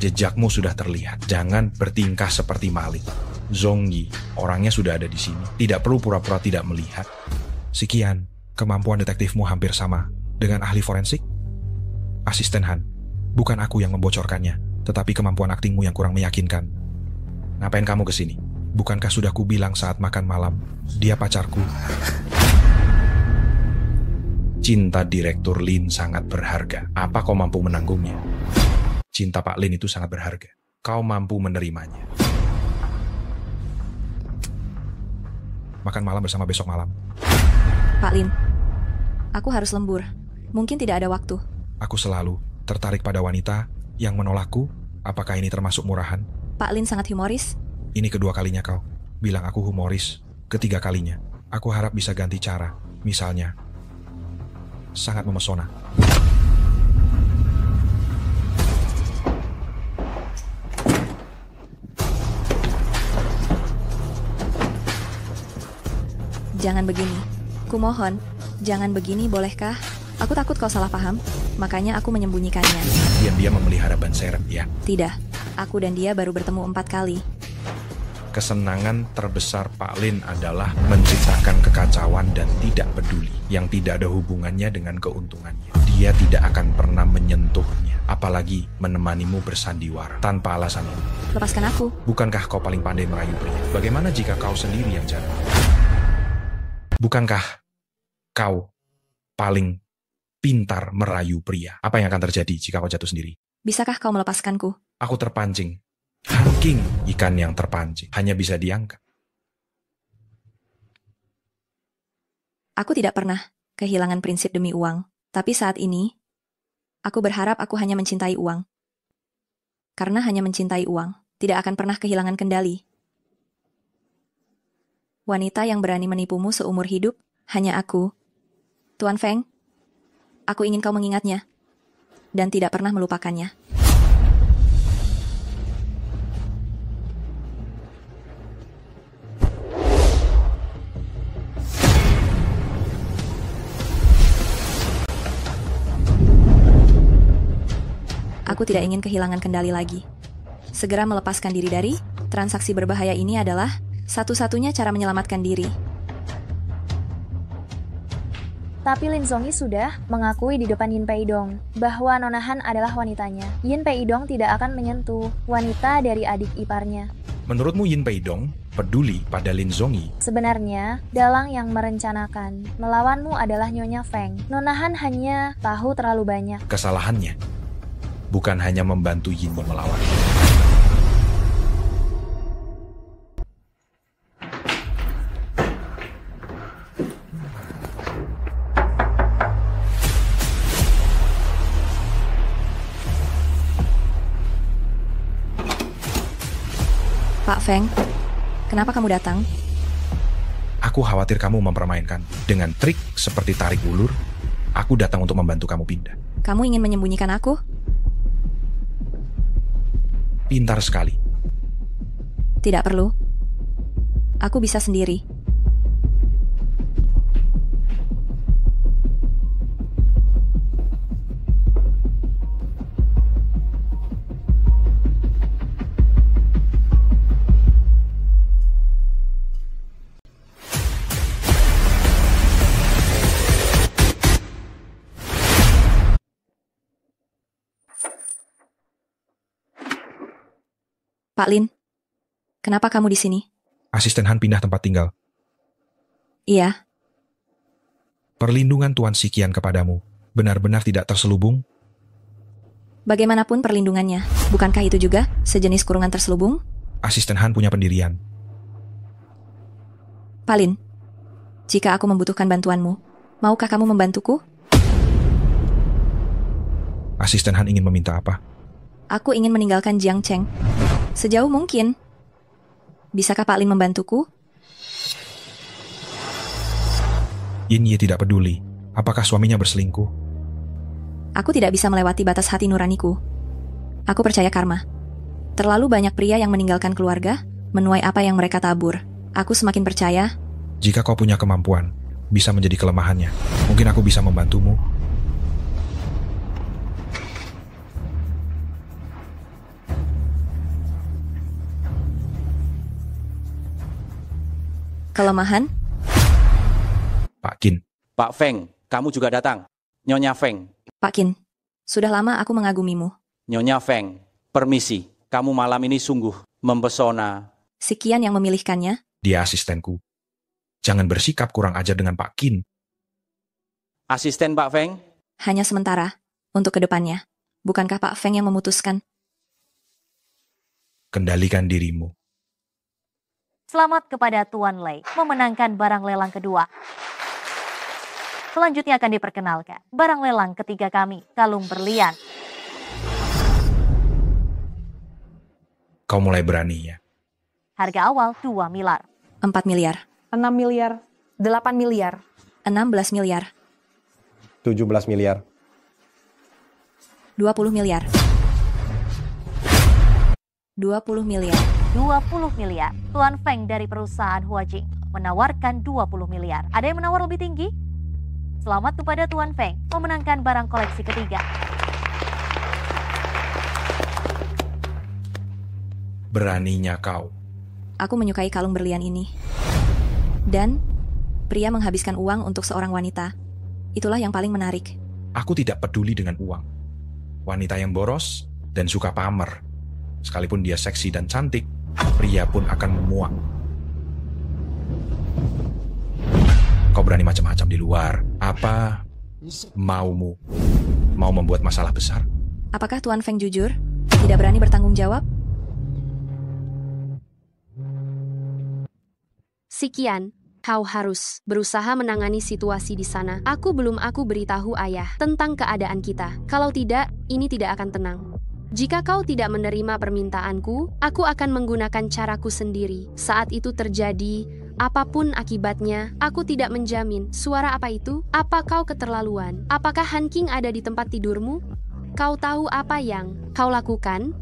Jejakmu sudah terlihat. Jangan bertingkah seperti maling. Zongyi, orangnya sudah ada di sini. Tidak perlu pura-pura tidak melihat. Sekian, kemampuan detektifmu hampir sama dengan ahli forensik. Asisten Han, bukan aku yang membocorkannya, tetapi kemampuan aktingmu yang kurang meyakinkan. Ngapain kamu kesini? Bukankah sudah kubilang saat makan malam, dia pacarku? Cinta Direktur Lin sangat berharga. Apa kau mampu menanggungnya? Cinta Pak Lin itu sangat berharga. Kau mampu menerimanya. Makan malam bersama besok malam. Pak Lin, aku harus lembur. Mungkin tidak ada waktu. Aku selalu tertarik pada wanita yang menolakku. Apakah ini termasuk murahan? Pak Lin sangat humoris. Ini kedua kalinya kau bilang aku humoris. Ketiga kalinya, aku harap bisa ganti cara. Misalnya, sangat memesona. Jangan begini. Kumohon, jangan begini bolehkah? Aku takut kau salah paham, makanya aku menyembunyikannya. Diam-diam memelihara ban serep, ya? Tidak, aku dan dia baru bertemu 4 kali. Kesenangan terbesar Pak Lin adalah menciptakan kekacauan dan tidak peduli, yang tidak ada hubungannya dengan keuntungannya. Dia tidak akan pernah menyentuhnya, apalagi menemanimu bersandiwara tanpa alasan itu. Lepaskan aku. Bukankah kau paling pandai merayu pria? Bagaimana jika kau sendiri yang jatuh? Bukankah kau paling pintar merayu pria? Apa yang akan terjadi jika kau jatuh sendiri? Bisakah kau melepaskanku? Aku terpancing. Han King, ikan yang terpancing, hanya bisa diangkat. Aku tidak pernah kehilangan prinsip demi uang, tapi saat ini, Aku berharap aku hanya mencintai uang. Karena hanya mencintai uang, tidak akan pernah kehilangan kendali. Wanita yang berani menipumu seumur hidup, hanya aku. Tuan Feng, aku ingin kau mengingatnya, dan tidak pernah melupakannya. Aku tidak ingin kehilangan kendali lagi. Segera melepaskan diri dari transaksi berbahaya ini adalah satu-satunya cara menyelamatkan diri. Tapi Lin Zongyi sudah mengakui di depan Yin Peidong bahwa Nona Han adalah wanitanya. Yin Peidong tidak akan menyentuh wanita dari adik iparnya. Menurutmu Yin Peidong peduli pada Lin Zongyi? Sebenarnya, dalang yang merencanakan melawanmu adalah Nyonya Feng. Nona Han hanya tahu terlalu banyak. Kesalahannya bukan hanya membantu Yin melawan. Pak Feng, kenapa kamu datang? Aku khawatir kamu mempermainkan. Dengan trik seperti tarik ulur, aku datang untuk membantu kamu pindah. Kamu ingin menyembunyikan aku? Pintar sekali. Tidak perlu. Aku bisa sendiri. Pak Lin, kenapa kamu di sini? Asisten Han pindah tempat tinggal. Iya, Perlindungan Tuan Sikian kepadamu benar-benar tidak terselubung? bagaimanapun perlindungannya, bukankah itu juga sejenis kurungan terselubung? Asisten Han punya pendirian. Pak Lin, jika aku membutuhkan bantuanmu, maukah kamu membantuku? Asisten Han ingin meminta apa? Aku ingin meninggalkan Jiang Cheng. Sejauh mungkin. Bisakah Pak Lin membantuku? Yin Ye tidak peduli. Apakah suaminya berselingkuh? Aku tidak bisa melewati batas hati nuraniku. Aku percaya karma. Terlalu banyak pria yang meninggalkan keluarga, menuai apa yang mereka tabur. Aku semakin percaya. Jika kau punya kemampuan, bisa menjadi kelemahannya. Mungkin aku bisa membantumu. Kelemahan? Pak Qin. Pak Feng, kamu juga datang. Nyonya Feng. Pak Qin, sudah lama aku mengagumimu. Nyonya Feng, permisi. Kamu malam ini sungguh mempesona. Sikian yang memilihkannya. Dia asistenku. Jangan bersikap kurang ajar dengan Pak Qin. Asisten Pak Feng? Hanya sementara, untuk kedepannya. Bukankah Pak Feng yang memutuskan? Kendalikan dirimu. Selamat kepada Tuan Lei memenangkan barang lelang kedua. Selanjutnya akan diperkenalkan barang lelang ketiga kami, kalung berlian. Kau mulai berani ya? Harga awal 2 miliar. 4 miliar. 6 miliar. 8 miliar. 16 miliar. 17 miliar. 20 miliar. 20 miliar. 20 miliar. Tuan Feng dari perusahaan Huajing menawarkan 20 miliar. Ada yang menawar lebih tinggi? Selamat kepada Tuan Feng memenangkan barang koleksi ketiga. Beraninya kau. Aku menyukai kalung berlian ini. Dan pria menghabiskan uang untuk seorang wanita. Itulah yang paling menarik. Aku tidak peduli dengan uang. Wanita yang boros dan suka pamer. Sekalipun dia seksi dan cantik, pria pun akan memuak. Kau berani macam-macam di luar. Apa maumu? Mau membuat masalah besar? Apakah Tuan Feng jujur? Tidak berani bertanggung jawab? Sikian, Kau harus berusaha menangani situasi di sana. Aku beritahu ayah tentang keadaan kita. Kalau tidak, ini tidak akan tenang. Jika kau tidak menerima permintaanku, aku akan menggunakan caraku sendiri. Saat itu terjadi, apapun akibatnya, aku tidak menjamin. Suara apa itu? Apa kau keterlaluan? Apakah Han King ada di tempat tidurmu? Kau tahu apa yang kau lakukan?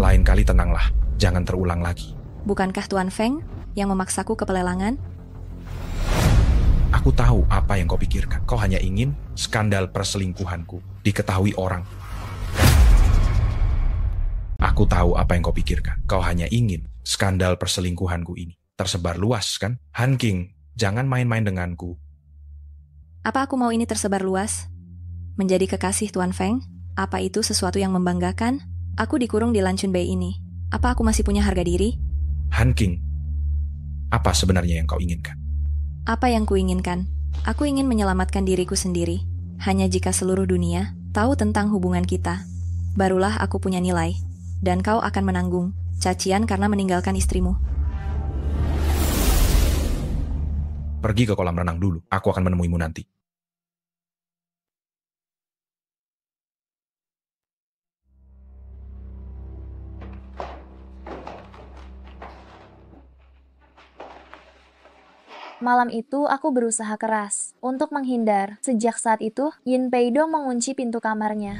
Lain kali tenanglah, jangan terulang lagi. Bukankah Tuan Feng yang memaksaku ke pelelangan? Aku tahu apa yang kau pikirkan. Kau hanya ingin skandal perselingkuhanku diketahui orang. Aku tahu apa yang kau pikirkan. Kau hanya ingin skandal perselingkuhanku ini tersebar luas, kan? Han King, jangan main-main denganku. Apa aku mau ini tersebar luas? Menjadi kekasih Tuan Feng? Apa itu sesuatu yang membanggakan? Aku dikurung di Lanchun Bay ini. Apa aku masih punya harga diri? Han King, apa sebenarnya yang kau inginkan? Apa yang kuinginkan? Aku ingin menyelamatkan diriku sendiri. Hanya jika seluruh dunia tahu tentang hubungan kita, barulah aku punya nilai. Dan kau akan menanggung cacian karena meninggalkan istrimu. Pergi ke kolam renang dulu. Aku akan menemuimu nanti. Malam itu aku berusaha keras untuk menghindar. Sejak saat itu, Yin Peidong mengunci pintu kamarnya.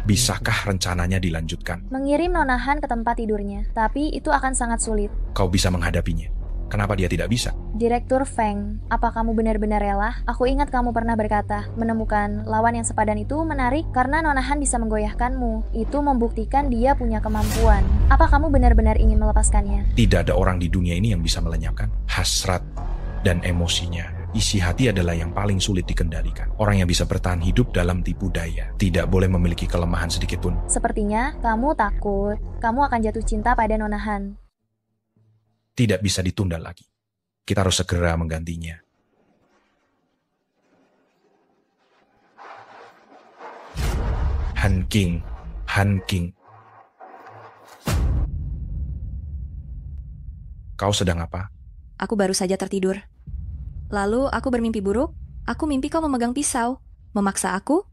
Bisakah rencananya dilanjutkan? Mengirim Nona Han ke tempat tidurnya, tapi itu akan sangat sulit. Kau bisa menghadapinya. Kenapa dia tidak bisa? Direktur Feng, apa kamu benar-benar rela? Aku ingat kamu pernah berkata, menemukan lawan yang sepadan itu menarik karena Nona Han bisa menggoyahkanmu. Itu membuktikan dia punya kemampuan. Apa kamu benar-benar ingin melepaskannya? Tidak ada orang di dunia ini yang bisa melenyapkan hasrat dan emosinya. Isi hati adalah yang paling sulit dikendalikan. Orang yang bisa bertahan hidup dalam tipu daya tidak boleh memiliki kelemahan sedikitpun. Sepertinya kamu takut kamu akan jatuh cinta pada Nona Han. Tidak bisa ditunda lagi. Kita harus segera menggantinya. Han King, Han King. Kau sedang apa? Aku baru saja tertidur. Lalu aku bermimpi buruk. Aku mimpi kau memegang pisau, memaksa aku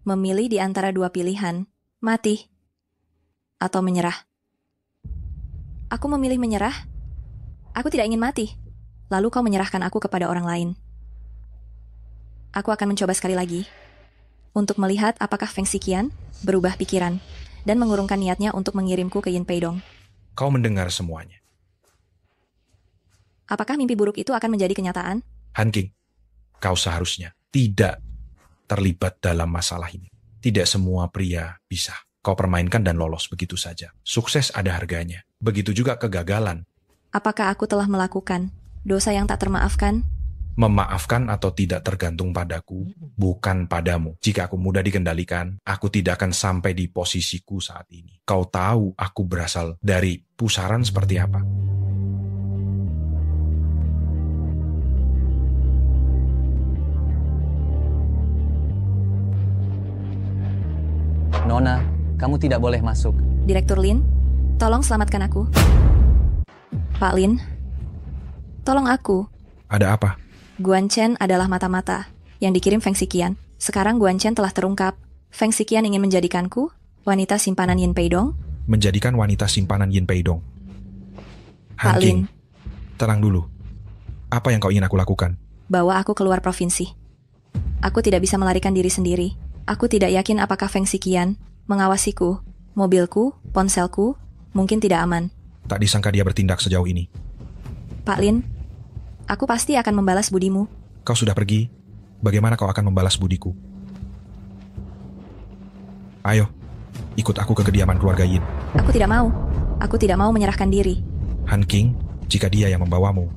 memilih di antara dua pilihan, mati atau menyerah. Aku memilih menyerah. Aku tidak ingin mati. Lalu kau menyerahkan aku kepada orang lain. Aku akan mencoba sekali lagi untuk melihat apakah Feng Xiqian berubah pikiran dan mengurungkan niatnya untuk mengirimku ke Yin Peidong. Kau mendengar semuanya. Apakah mimpi buruk itu akan menjadi kenyataan? Han King, kau seharusnya tidak terlibat dalam masalah ini. Tidak semua pria bisa kau permainkan dan lolos begitu saja. Sukses ada harganya. Begitu juga kegagalan. Apakah aku telah melakukan dosa yang tak termaafkan? Memaafkan atau tidak tergantung padaku, bukan padamu. Jika aku mudah dikendalikan, aku tidak akan sampai di posisiku saat ini. Kau tahu aku berasal dari pusaran seperti apa? Nona, kamu tidak boleh masuk. Direktur Lin, tolong selamatkan aku. Pak Lin, tolong aku. Ada apa? Guan Chen adalah mata-mata yang dikirim Feng Xiqian. Sekarang Guan Chen telah terungkap. Feng Xiqian ingin menjadikanku wanita simpanan Yin Peidong. Menjadikan wanita simpanan Yin Peidong. Pak Lin, tenang dulu. Apa yang kau ingin aku lakukan? Bawa aku keluar provinsi. Aku tidak bisa melarikan diri sendiri. Aku tidak yakin apakah Feng Xiqian mengawasiku, mobilku, ponselku, mungkin tidak aman. Tak disangka dia bertindak sejauh ini. Pak Lin, aku pasti akan membalas budimu. Kau sudah pergi, bagaimana kau akan membalas budiku? Ayo, ikut aku ke kediaman keluarga Yin. Aku tidak mau. Aku tidak mau menyerahkan diri. Han King, jika dia yang membawamu,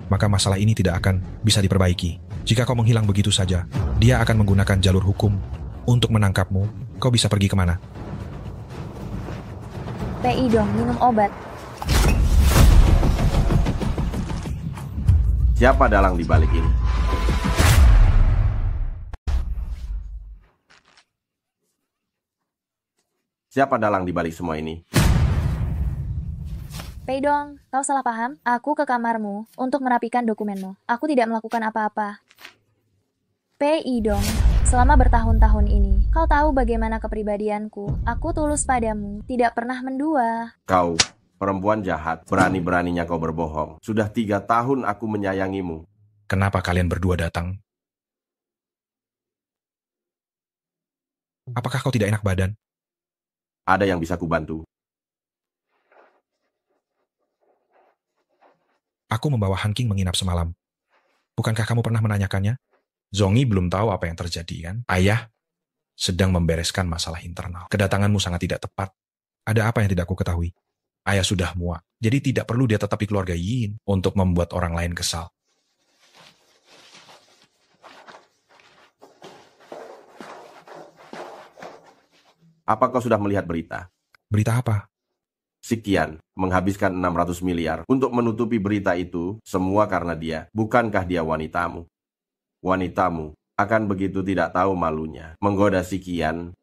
maka masalah ini tidak akan bisa diperbaiki. Jika kau menghilang begitu saja, dia akan menggunakan jalur hukum untuk menangkapmu. Kau bisa pergi kemana? Peidong, minum obat. Siapa dalang di balik ini? Siapa dalang di balik semua ini? Pei Dong, kau salah paham. Aku ke kamarmu untuk merapikan dokumenmu. Aku tidak melakukan apa-apa. Pei Dong, selama bertahun-tahun ini, kau tahu bagaimana kepribadianku. Aku tulus padamu, tidak pernah mendua. Kau, perempuan jahat, berani-beraninya kau berbohong. Sudah 3 tahun aku menyayangimu. Kenapa kalian berdua datang? Apakah kau tidak enak badan? Ada yang bisa kubantu. Aku membawa Han King menginap semalam. Bukankah kamu pernah menanyakannya? Zongi belum tahu apa yang terjadi, kan? Ayah sedang membereskan masalah internal. Kedatanganmu sangat tidak tepat. Ada apa yang tidak aku ketahui? Ayah sudah muak, jadi tidak perlu dia tetap di keluarga Yin untuk membuat orang lain kesal. Apa kau sudah melihat berita? Berita apa? Si Qian menghabiskan 600 miliar untuk menutupi berita itu, semua karena dia. Bukankah dia wanitamu? Wanitamu akan begitu tidak tahu malunya menggoda si Qian.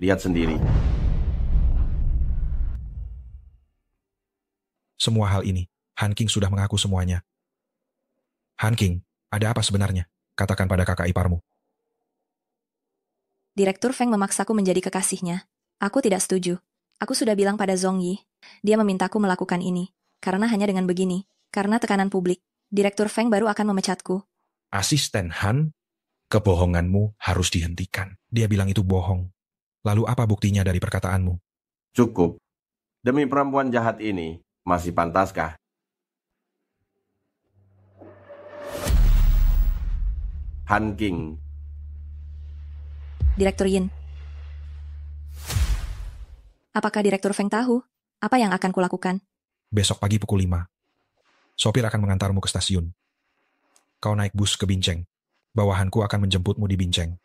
Lihat sendiri. Semua hal ini, Han King sudah mengaku semuanya. Han King, ada apa sebenarnya? Katakan pada kakak iparmu. Direktur Feng memaksaku menjadi kekasihnya. Aku tidak setuju. Aku sudah bilang pada Zong Yi. Dia memintaku melakukan ini. Karena hanya dengan begini, karena tekanan publik, Direktur Feng baru akan memecatku. Asisten Han, kebohonganmu harus dihentikan. Dia bilang itu bohong. Lalu apa buktinya dari perkataanmu? Cukup. Demi perempuan jahat ini, masih pantaskah? Han King. Direktur Yin. Apakah Direktur Feng tahu apa yang akan kulakukan? Besok pagi pukul 5. Sopir akan mengantarmu ke stasiun. Kau naik bus ke Binceng. Bawahanku akan menjemputmu di Binceng.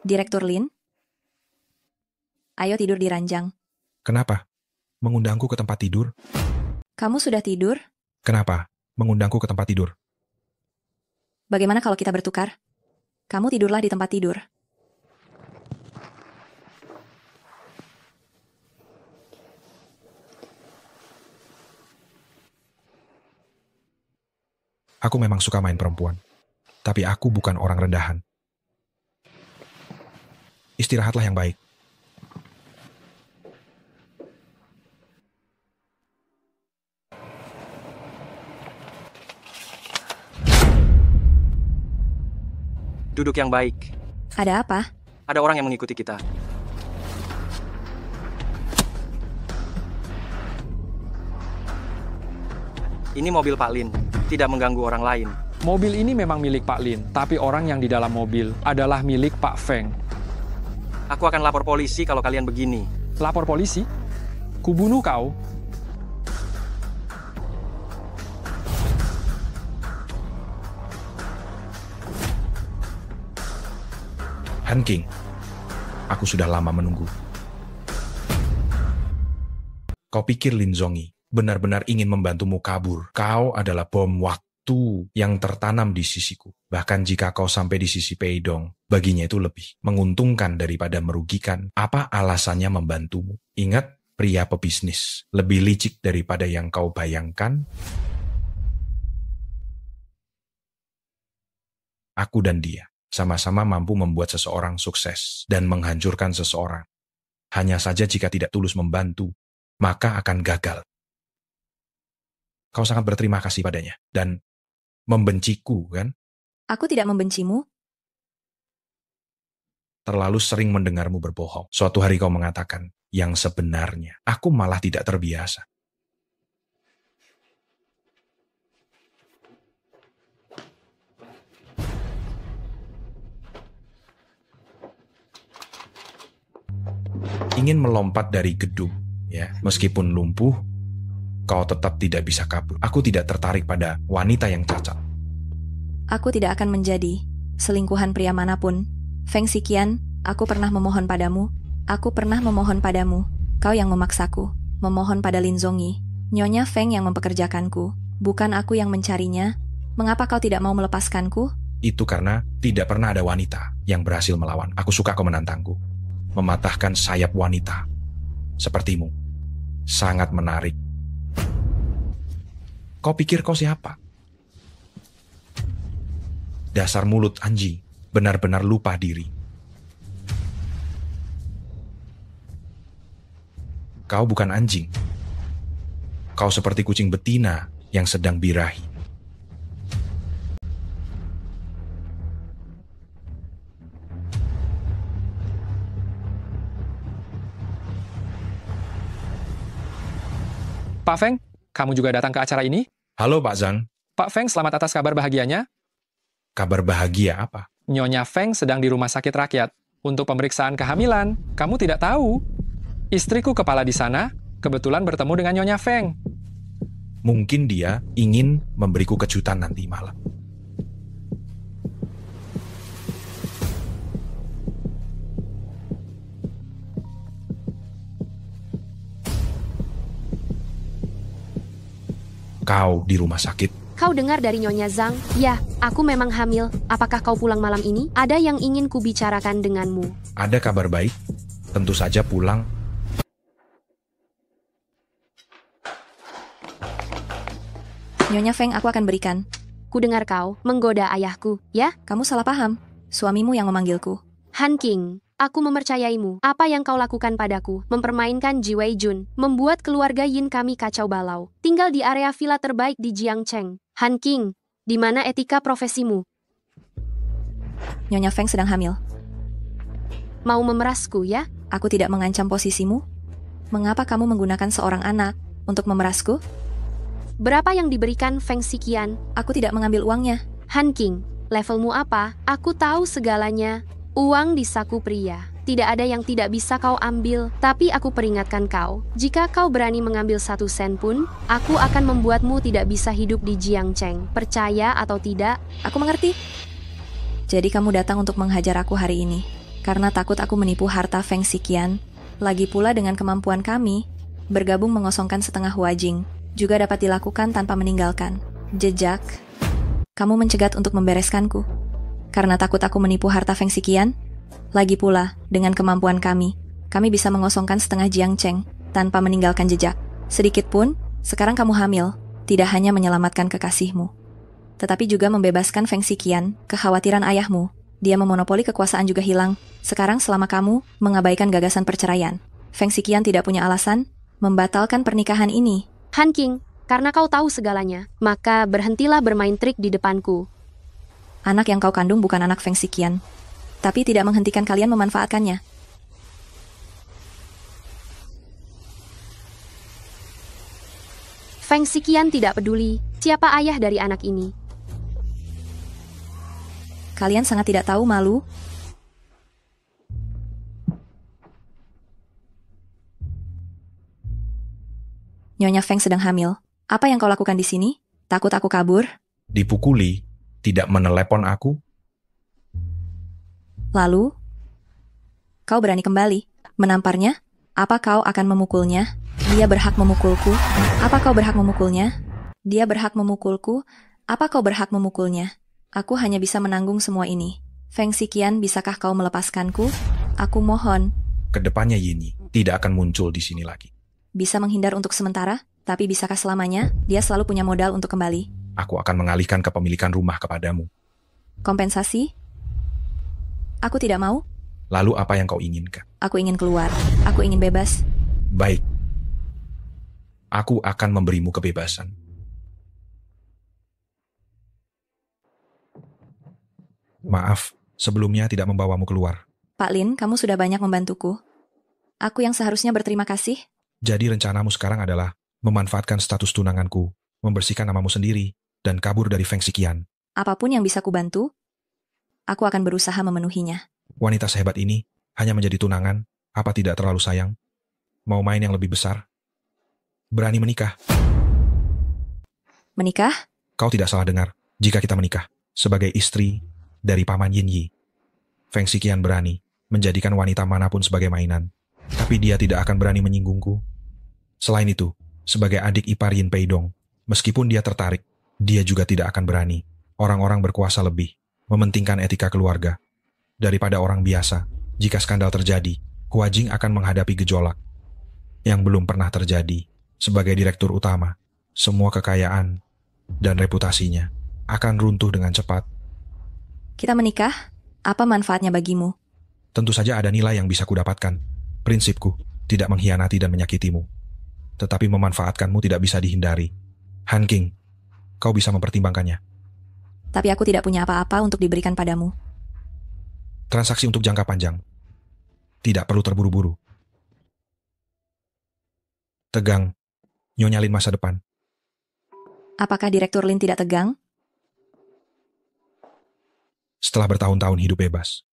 Direktur Lin? Ayo tidur di ranjang. Kenapa? Mengundangku ke tempat tidur? Kamu sudah tidur? Kenapa? Mengundangku ke tempat tidur? Bagaimana kalau kita bertukar? Kamu tidurlah di tempat tidur. Aku memang suka main perempuan. Tapi aku bukan orang rendahan. Istirahatlah yang baik. Duduk yang baik. Ada apa? Ada orang yang mengikuti kita. Ini mobil Pak Lin, tidak mengganggu orang lain. Mobil ini memang milik Pak Lin, tapi orang yang di dalam mobil adalah milik Pak Feng. Aku akan lapor polisi kalau kalian begini. Lapor polisi? Kubunuh kau. Han King, aku sudah lama menunggu. Kau pikir Lin Zongyi benar-benar ingin membantumu kabur? Kau adalah bom waktu yang tertanam di sisiku. Bahkan jika kau sampai di sisi Pei Dong, baginya itu lebih menguntungkan daripada merugikan. Apa alasannya membantumu? Ingat, pria pebisnis lebih licik daripada yang kau bayangkan. Aku dan dia sama-sama mampu membuat seseorang sukses dan menghancurkan seseorang. Hanya saja jika tidak tulus membantu, maka akan gagal. Kau sangat berterima kasih padanya dan membenciku, kan? Aku tidak membencimu. Terlalu sering mendengarmu berbohong. Suatu hari kau mengatakan yang sebenarnya. Aku malah tidak terbiasa. Ingin melompat dari gedung, ya, meskipun lumpuh, kau tetap tidak bisa kabur. Aku tidak tertarik pada wanita yang cacat. Aku tidak akan menjadi selingkuhan pria manapun. Feng Xiqian, aku pernah memohon padamu. Aku pernah memohon padamu. Kau yang memaksaku. Memohon pada Lin Zongyi. Nyonya Feng yang mempekerjakanku, bukan aku yang mencarinya. Mengapa kau tidak mau melepaskanku? Itu karena tidak pernah ada wanita yang berhasil melawan. Aku suka kau menantangku. Mematahkan sayap wanita. Sepertimu. Sangat menarik. Kau pikir kau siapa? Dasar mulut anjing. Benar-benar lupa diri. Kau bukan anjing. Kau seperti kucing betina yang sedang birahi. Pak Feng, kamu juga datang ke acara ini? Halo Pak Zhang. Pak Feng, selamat atas kabar bahagianya. Kabar bahagia apa? Nyonya Feng sedang di rumah sakit rakyat untuk pemeriksaan kehamilan. Kamu tidak tahu? Istriku kepala di sana kebetulan bertemu dengan Nyonya Feng. Mungkin dia ingin memberiku kejutan nanti malam. Kau di rumah sakit. Kau dengar dari Nyonya Zhang? Ya, aku memang hamil. Apakah kau pulang malam ini? Ada yang ingin kubicarakan denganmu. Ada kabar baik? Tentu saja pulang. Nyonya Feng, aku akan berikan. Ku dengar kau menggoda ayahku, ya? Kamu salah paham. Suamimu yang memanggilku. Han King, aku mempercayaimu. Apa yang kau lakukan padaku, mempermainkan Ji Wei Jun, membuat keluarga Yin kami kacau balau. Tinggal di area villa terbaik di Jiangcheng. Han King, di mana etika profesimu? Nyonya Feng sedang hamil. Mau memerasku, ya? Aku tidak mengancam posisimu. Mengapa kamu menggunakan seorang anak untuk memerasku? Berapa yang diberikan Feng Xiqian? Aku tidak mengambil uangnya. Han King, levelmu apa? Aku tahu segalanya. Uang di saku pria. Tidak ada yang tidak bisa kau ambil. Tapi aku peringatkan kau, jika kau berani mengambil 1 sen pun, aku akan membuatmu tidak bisa hidup di Jiangcheng. Percaya atau tidak? Aku mengerti. Jadi kamu datang untuk menghajar aku hari ini. Karena takut aku menipu harta Feng Xiqian. Lagi pula dengan kemampuan kami, bergabung mengosongkan setengah Huajing. Juga dapat dilakukan tanpa meninggalkan jejak. Kamu mencegat untuk membereskanku. Karena takut aku menipu harta Feng Xiqian. Lagi pula, dengan kemampuan kami bisa mengosongkan setengah Jiangcheng tanpa meninggalkan jejak. Sedikit pun, sekarang kamu hamil, tidak hanya menyelamatkan kekasihmu, tetapi juga membebaskan Feng Xiqian, kekhawatiran ayahmu. Dia memonopoli kekuasaan juga hilang. Sekarang selama kamu mengabaikan gagasan perceraian, Feng Xiqian tidak punya alasan membatalkan pernikahan ini. Han King, karena kau tahu segalanya, maka berhentilah bermain trik di depanku. Anak yang kau kandung bukan anak Feng Xiqian, tapi tidak menghentikan kalian memanfaatkannya. Feng Xiqian tidak peduli siapa ayah dari anak ini. Kalian sangat tidak tahu malu. Nyonya Feng sedang hamil. Apa yang kau lakukan di sini? Takut aku kabur? Dipukuli, tidak menelepon aku. Lalu, kau berani kembali menamparnya? Apa kau akan memukulnya? Dia berhak memukulku. Apa kau berhak memukulnya? Dia berhak memukulku. Apa kau berhak memukulnya? Aku hanya bisa menanggung semua ini. Feng Xiqian, bisakah kau melepaskanku? Aku mohon. Kedepannya Yinyi tidak akan muncul di sini lagi. Bisa menghindar untuk sementara, tapi bisakah selamanya? Dia selalu punya modal untuk kembali. Aku akan mengalihkan kepemilikan rumah kepadamu. Kompensasi? Aku tidak mau. Lalu apa yang kau inginkan? Aku ingin keluar. Aku ingin bebas. Baik. Aku akan memberimu kebebasan. Maaf, sebelumnya tidak membawamu keluar. Pak Lin, kamu sudah banyak membantuku. Aku yang seharusnya berterima kasih. Jadi rencanamu sekarang adalah memanfaatkan status tunanganku, membersihkan namamu sendiri, dan kabur dari Feng Xiqian. Apapun yang bisa kubantu, aku akan berusaha memenuhinya. Wanita sehebat ini hanya menjadi tunangan, apa tidak terlalu sayang? Mau main yang lebih besar? Berani menikah? Menikah? Kau tidak salah dengar. Jika kita menikah, sebagai istri dari Paman Yinyi, Feng Xiqian berani menjadikan wanita manapun sebagai mainan. Tapi dia tidak akan berani menyinggungku. Selain itu, Sebagai adik ipar Yin Peidong, meskipun dia tertarik, dia juga tidak akan berani. Orang-orang berkuasa lebih mementingkan etika keluarga daripada orang biasa. Jika skandal terjadi, Hua Jing akan menghadapi gejolak yang belum pernah terjadi. Sebagai direktur utama, semua kekayaan dan reputasinya akan runtuh dengan cepat. Kita menikah? Apa manfaatnya bagimu? Tentu saja ada nilai yang bisa kudapatkan. Prinsipku, tidak mengkhianati dan menyakitimu. Tetapi memanfaatkanmu tidak bisa dihindari. Han King, kau bisa mempertimbangkannya. Tapi aku tidak punya apa-apa untuk diberikan padamu. Transaksi untuk jangka panjang. Tidak perlu terburu-buru. Tegang, Nyonya Lin masa depan. Apakah Direktur Lin tidak tegang? Setelah bertahun-tahun hidup bebas,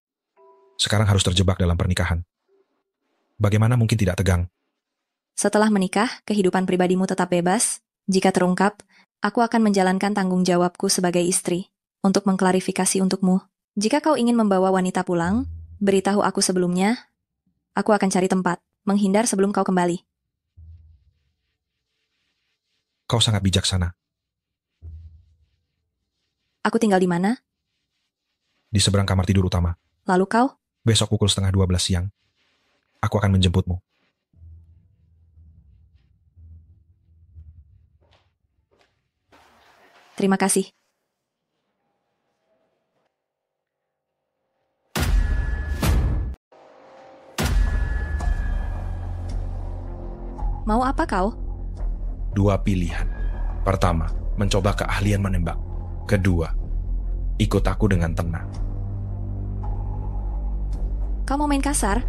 sekarang harus terjebak dalam pernikahan. Bagaimana mungkin tidak tegang? Setelah menikah, kehidupan pribadimu tetap bebas. Jika terungkap, aku akan menjalankan tanggung jawabku sebagai istri untuk mengklarifikasi untukmu. Jika kau ingin membawa wanita pulang, beritahu aku sebelumnya. Aku akan cari tempat, menghindar sebelum kau kembali. Kau sangat bijaksana. Aku tinggal di mana? Di seberang kamar tidur utama. Lalu kau? Besok pukul 11:30 siang, aku akan menjemputmu. Terima kasih. Mau apa kau? 2 pilihan. Pertama, mencoba keahlian menembak. Kedua, ikut aku dengan tenang. Kau mau main kasar?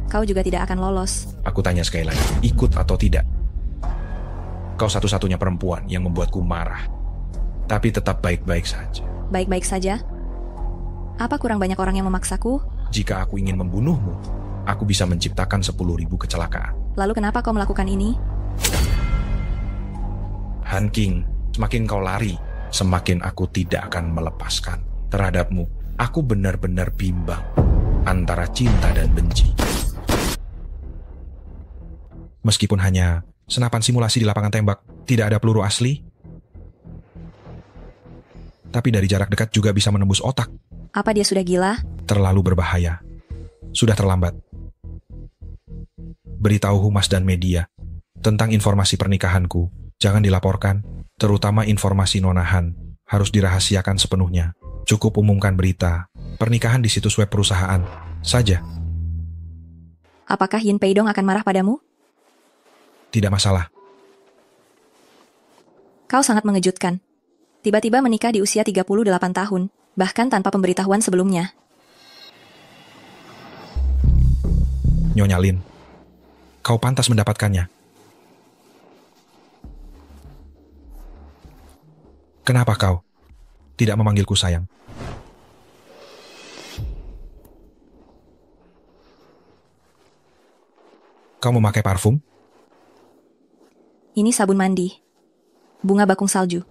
Kau juga tidak akan lolos. Aku tanya sekali lagi, ikut atau tidak? Kau satu-satunya perempuan yang membuatku marah. Tapi tetap baik-baik saja. Baik-baik saja? Apa kurang banyak orang yang memaksaku? Jika aku ingin membunuhmu, aku bisa menciptakan 10.000 kecelakaan. Lalu kenapa kau melakukan ini? Han King, semakin kau lari, semakin aku tidak akan melepaskan terhadapmu. Aku benar-benar bimbang antara cinta dan benci. Meskipun hanya senapan simulasi di lapangan tembak, tidak ada peluru asli, tapi dari jarak dekat juga bisa menembus otak. Apa dia sudah gila? Terlalu berbahaya. Sudah terlambat. Beritahu humas dan media tentang informasi pernikahanku. Jangan dilaporkan, terutama informasi nonahan. Harus dirahasiakan sepenuhnya. Cukup umumkan berita pernikahan di situs web perusahaan saja. Apakah Yin Peidong akan marah padamu? Tidak masalah. Kau sangat mengejutkan. Tiba-tiba menikah di usia 38 tahun, bahkan tanpa pemberitahuan sebelumnya. Nyonya Lin, kau pantas mendapatkannya. Kenapa kau tidak memanggilku sayang? Kau memakai parfum? Ini sabun mandi. Bunga bakung salju.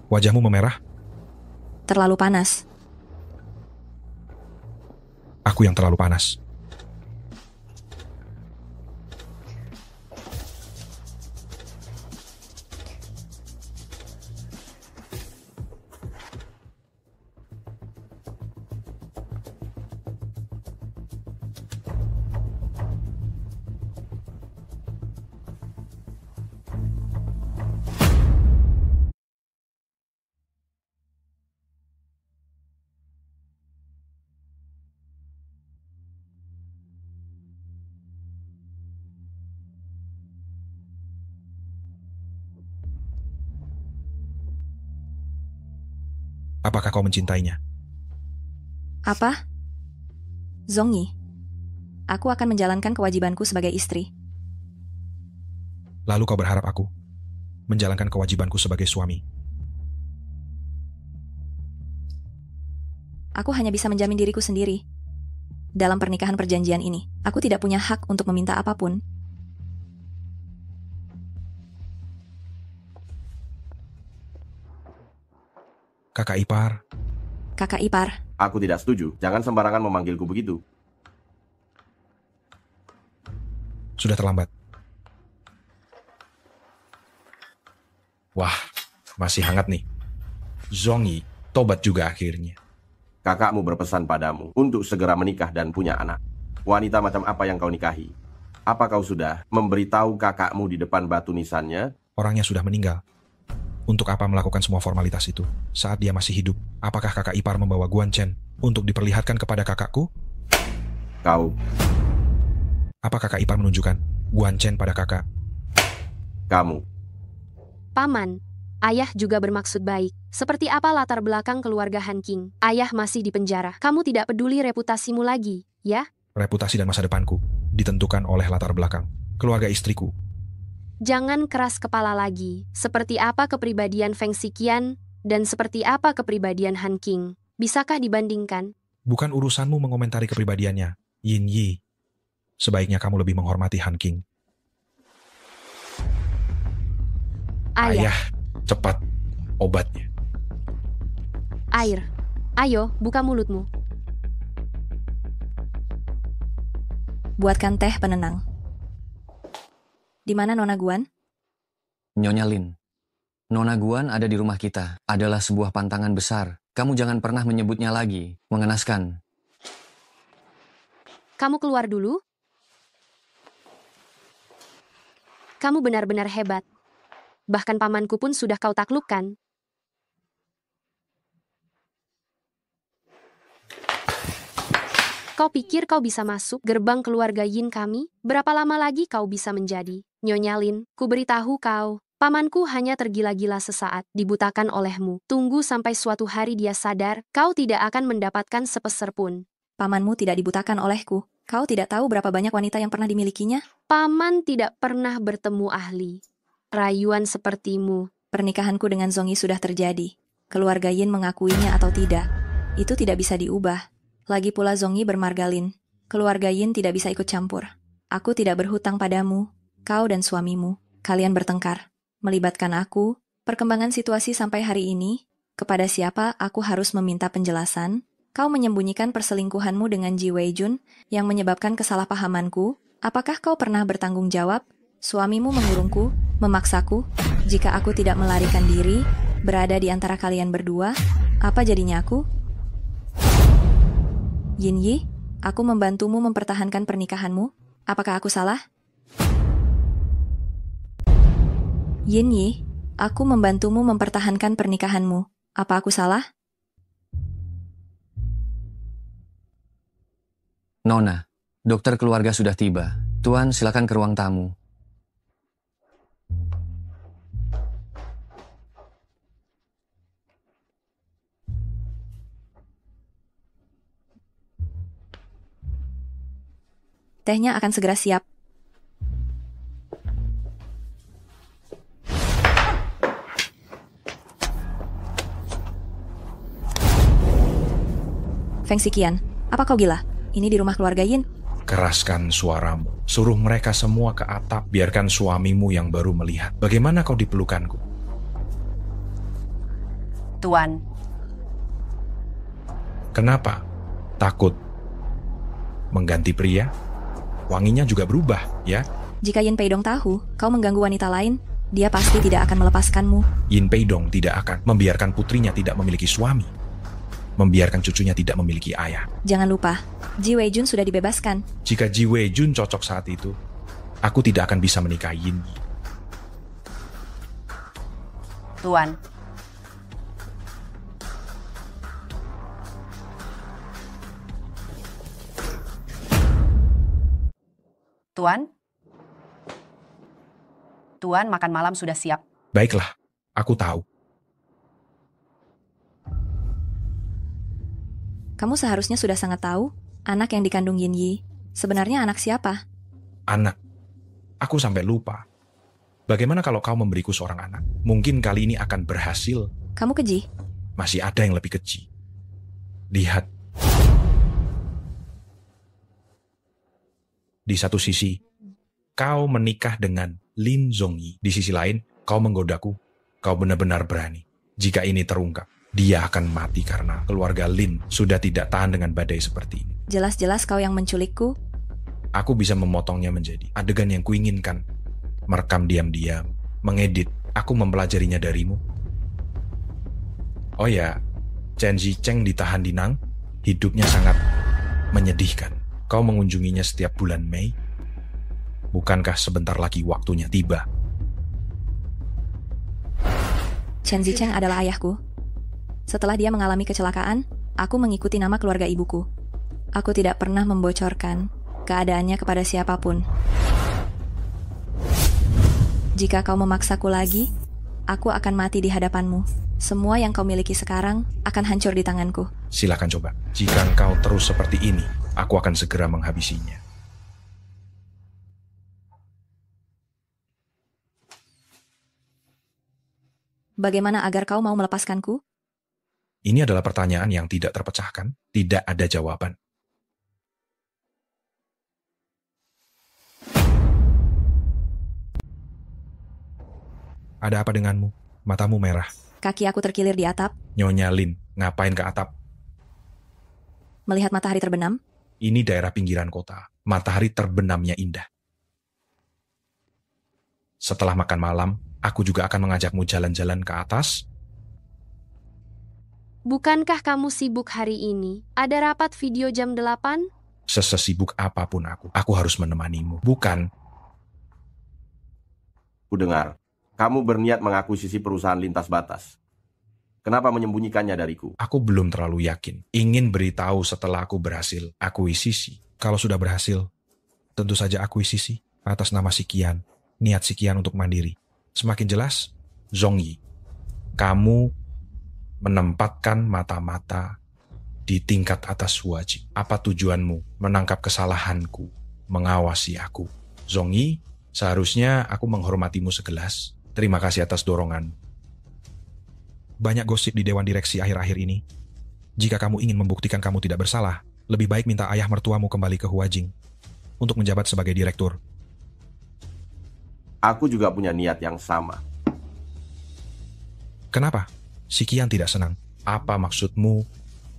Wajahmu memerah? Terlalu panas. Aku yang terlalu panas. Apakah kau mencintainya? Apa? Zongyi, aku akan menjalankan kewajibanku sebagai istri. Lalu kau berharap aku menjalankan kewajibanku sebagai suami? Aku hanya bisa menjamin diriku sendiri. Dalam pernikahan perjanjian ini, aku tidak punya hak untuk meminta apapun. Kakak ipar. Kakak ipar. Aku tidak setuju. Jangan sembarangan memanggilku begitu. Sudah terlambat. Wah, masih hangat nih. Zhongyi tobat juga akhirnya. Kakakmu berpesan padamu untuk segera menikah dan punya anak. Wanita macam apa yang kau nikahi? Apa kau sudah memberitahu kakakmu di depan batu nisannya? Orangnya sudah meninggal. Untuk apa melakukan semua formalitas itu saat dia masih hidup? Apakah kakak ipar membawa Guan Chen untuk diperlihatkan kepada kakakku? Kau. Apa kakak ipar menunjukkan Guan Chen pada kakak? Kamu. Paman, ayah juga bermaksud baik. Seperti apa latar belakang keluarga Han King? Ayah masih di penjara. Kamu tidak peduli reputasimu lagi, ya? Reputasi dan masa depanku ditentukan oleh latar belakang keluarga istriku. Jangan keras kepala lagi. Seperti apa kepribadian Feng Xiqian dan seperti apa kepribadian Han King? Bisakah dibandingkan? Bukan urusanmu mengomentari kepribadiannya, Yin Yi. Sebaiknya kamu lebih menghormati Han King. Ayah, cepat obatnya. Air. Ayo, buka mulutmu. Buatkan teh penenang. Di mana Nona Guan? Nyonya Lin, Nona Guan ada di rumah kita. Adalah sebuah pantangan besar. Kamu jangan pernah menyebutnya lagi. Mengenaskan. Kamu keluar dulu. Kamu benar-benar hebat. Bahkan pamanku pun sudah kau taklukkan. Kau pikir kau bisa masuk gerbang keluarga Yin kami? Berapa lama lagi kau bisa menjadi? Nyonya Lin, ku beritahu kau, pamanku hanya tergila-gila sesaat, dibutakan olehmu. Tunggu sampai suatu hari dia sadar, kau tidak akan mendapatkan sepeser pun. Pamanmu tidak dibutakan olehku. Kau tidak tahu berapa banyak wanita yang pernah dimilikinya? Paman tidak pernah bertemu ahli rayuan sepertimu. Pernikahanku dengan Zhongyi sudah terjadi. Keluarga Yin mengakuinya atau tidak, itu tidak bisa diubah. Lagi pula Zhongyi bermargalin. Keluarga Yin tidak bisa ikut campur. Aku tidak berhutang padamu, kau dan suamimu. Kalian bertengkar, melibatkan aku. Perkembangan situasi sampai hari ini, kepada siapa aku harus meminta penjelasan? Kau menyembunyikan perselingkuhanmu dengan Ji Weijun yang menyebabkan kesalahpahamanku. Apakah kau pernah bertanggung jawab? Suamimu mengurungku, memaksaku. Jika aku tidak melarikan diri, berada di antara kalian berdua, apa jadinya aku? Yin Yi, aku membantumu mempertahankan pernikahanmu. Apakah aku salah? Yin Yi, aku membantumu mempertahankan pernikahanmu. Apa aku salah? Nona, dokter keluarga sudah tiba. Tuan, silakan ke ruang tamu. Tehnya akan segera siap. Feng Xiqian, apa kau gila? Ini di rumah keluarga Yin. Keraskan suaramu. Suruh mereka semua ke atap. Biarkan suamimu yang baru melihat. Bagaimana kau di pelukanku? Tuan. Kenapa? Takut mengganti pria? Wanginya juga berubah, ya? Jika Yin Peidong tahu kau mengganggu wanita lain, dia pasti tidak akan melepaskanmu. Yin Peidong tidak akan membiarkan putrinya tidak memiliki suami. Membiarkan cucunya tidak memiliki ayah. Jangan lupa, Ji Weijun sudah dibebaskan. Jika Ji Weijun cocok saat itu, aku tidak akan bisa menikahi Yin Yi. Tuan. Tuan? Tuan, makan malam sudah siap. Baiklah, aku tahu. Kamu seharusnya sudah sangat tahu, anak yang dikandung Yin Yi, sebenarnya anak siapa? Anak. Aku sampai lupa. Bagaimana kalau kau memberiku seorang anak? Mungkin kali ini akan berhasil. Kamu keji? Masih ada yang lebih keji. Lihat. Di satu sisi, kau menikah dengan Lin Zhongyi. Di sisi lain, kau menggodaku. Kau benar-benar berani. Jika ini terungkap, dia akan mati karena keluarga Lin sudah tidak tahan dengan badai seperti ini. Jelas-jelas kau yang menculikku. Aku bisa memotongnya menjadi adegan yang kuinginkan. Merekam diam-diam, mengedit, aku mempelajarinya darimu. Oh ya, Chen Zicheng ditahan di Nang, hidupnya sangat menyedihkan. Kau mengunjunginya setiap bulan Mei. Bukankah sebentar lagi waktunya tiba? Chen Zicheng adalah ayahku. Setelah dia mengalami kecelakaan, aku mengikuti nama keluarga ibuku. Aku tidak pernah membocorkan keadaannya kepada siapapun. Jika kau memaksaku lagi, aku akan mati di hadapanmu. Semua yang kau miliki sekarang akan hancur di tanganku. Silakan coba. Jika engkau terus seperti ini, aku akan segera menghabisinya. Bagaimana agar kau mau melepaskanku? Ini adalah pertanyaan yang tidak terpecahkan, tidak ada jawaban. Ada apa denganmu? Matamu merah. Kaki aku terkilir di atap. Nyonya Lin, ngapain ke atap? Melihat matahari terbenam. Ini daerah pinggiran kota. Matahari terbenamnya indah. Setelah makan malam, aku juga akan mengajakmu jalan-jalan ke atas. Bukankah kamu sibuk hari ini? Ada rapat video jam 8? Sesibuk apapun aku harus menemanimu. Bukan. Ku dengar, kamu berniat mengakuisisi perusahaan lintas batas. Kenapa menyembunyikannya dariku? Aku belum terlalu yakin. Ingin beritahu setelah aku berhasil akuisisi. Kalau sudah berhasil, tentu saja akuisisi atas nama Sikian. Niat Sikian untuk mandiri. Semakin jelas, Zhongyi, kamu menempatkan mata-mata di tingkat atas Huajing. Apa tujuanmu menangkap kesalahanku, mengawasi aku? Zhongyi, seharusnya aku menghormatimu segelas. Terima kasih atas dorongan. Banyak gosip di Dewan Direksi akhir-akhir ini. Jika kamu ingin membuktikan kamu tidak bersalah, lebih baik minta ayah mertuamu kembali ke Huajing untuk menjabat sebagai direktur. Aku juga punya niat yang sama. Kenapa? Sikian tidak senang. Apa maksudmu?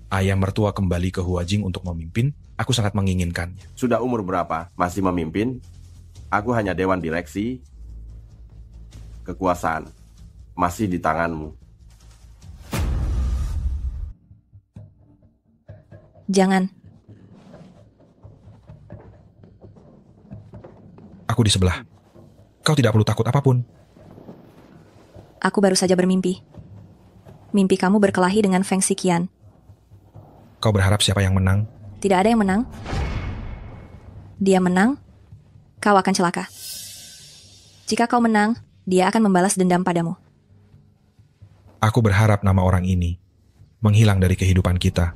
Ayah mertua kembali ke Huajing untuk memimpin? Aku sangat menginginkannya. Sudah umur berapa? Masih memimpin? Aku hanya Dewan Direksi. Kekuasaan masih di tanganmu. Jangan. Aku di sebelah. Kau tidak perlu takut apapun. Aku baru saja bermimpi. Mimpi kamu berkelahi dengan Feng Sikian. Kau berharap siapa yang menang? Tidak ada yang menang. Dia menang, kau akan celaka. Jika kau menang, dia akan membalas dendam padamu. Aku berharap nama orang ini menghilang dari kehidupan kita.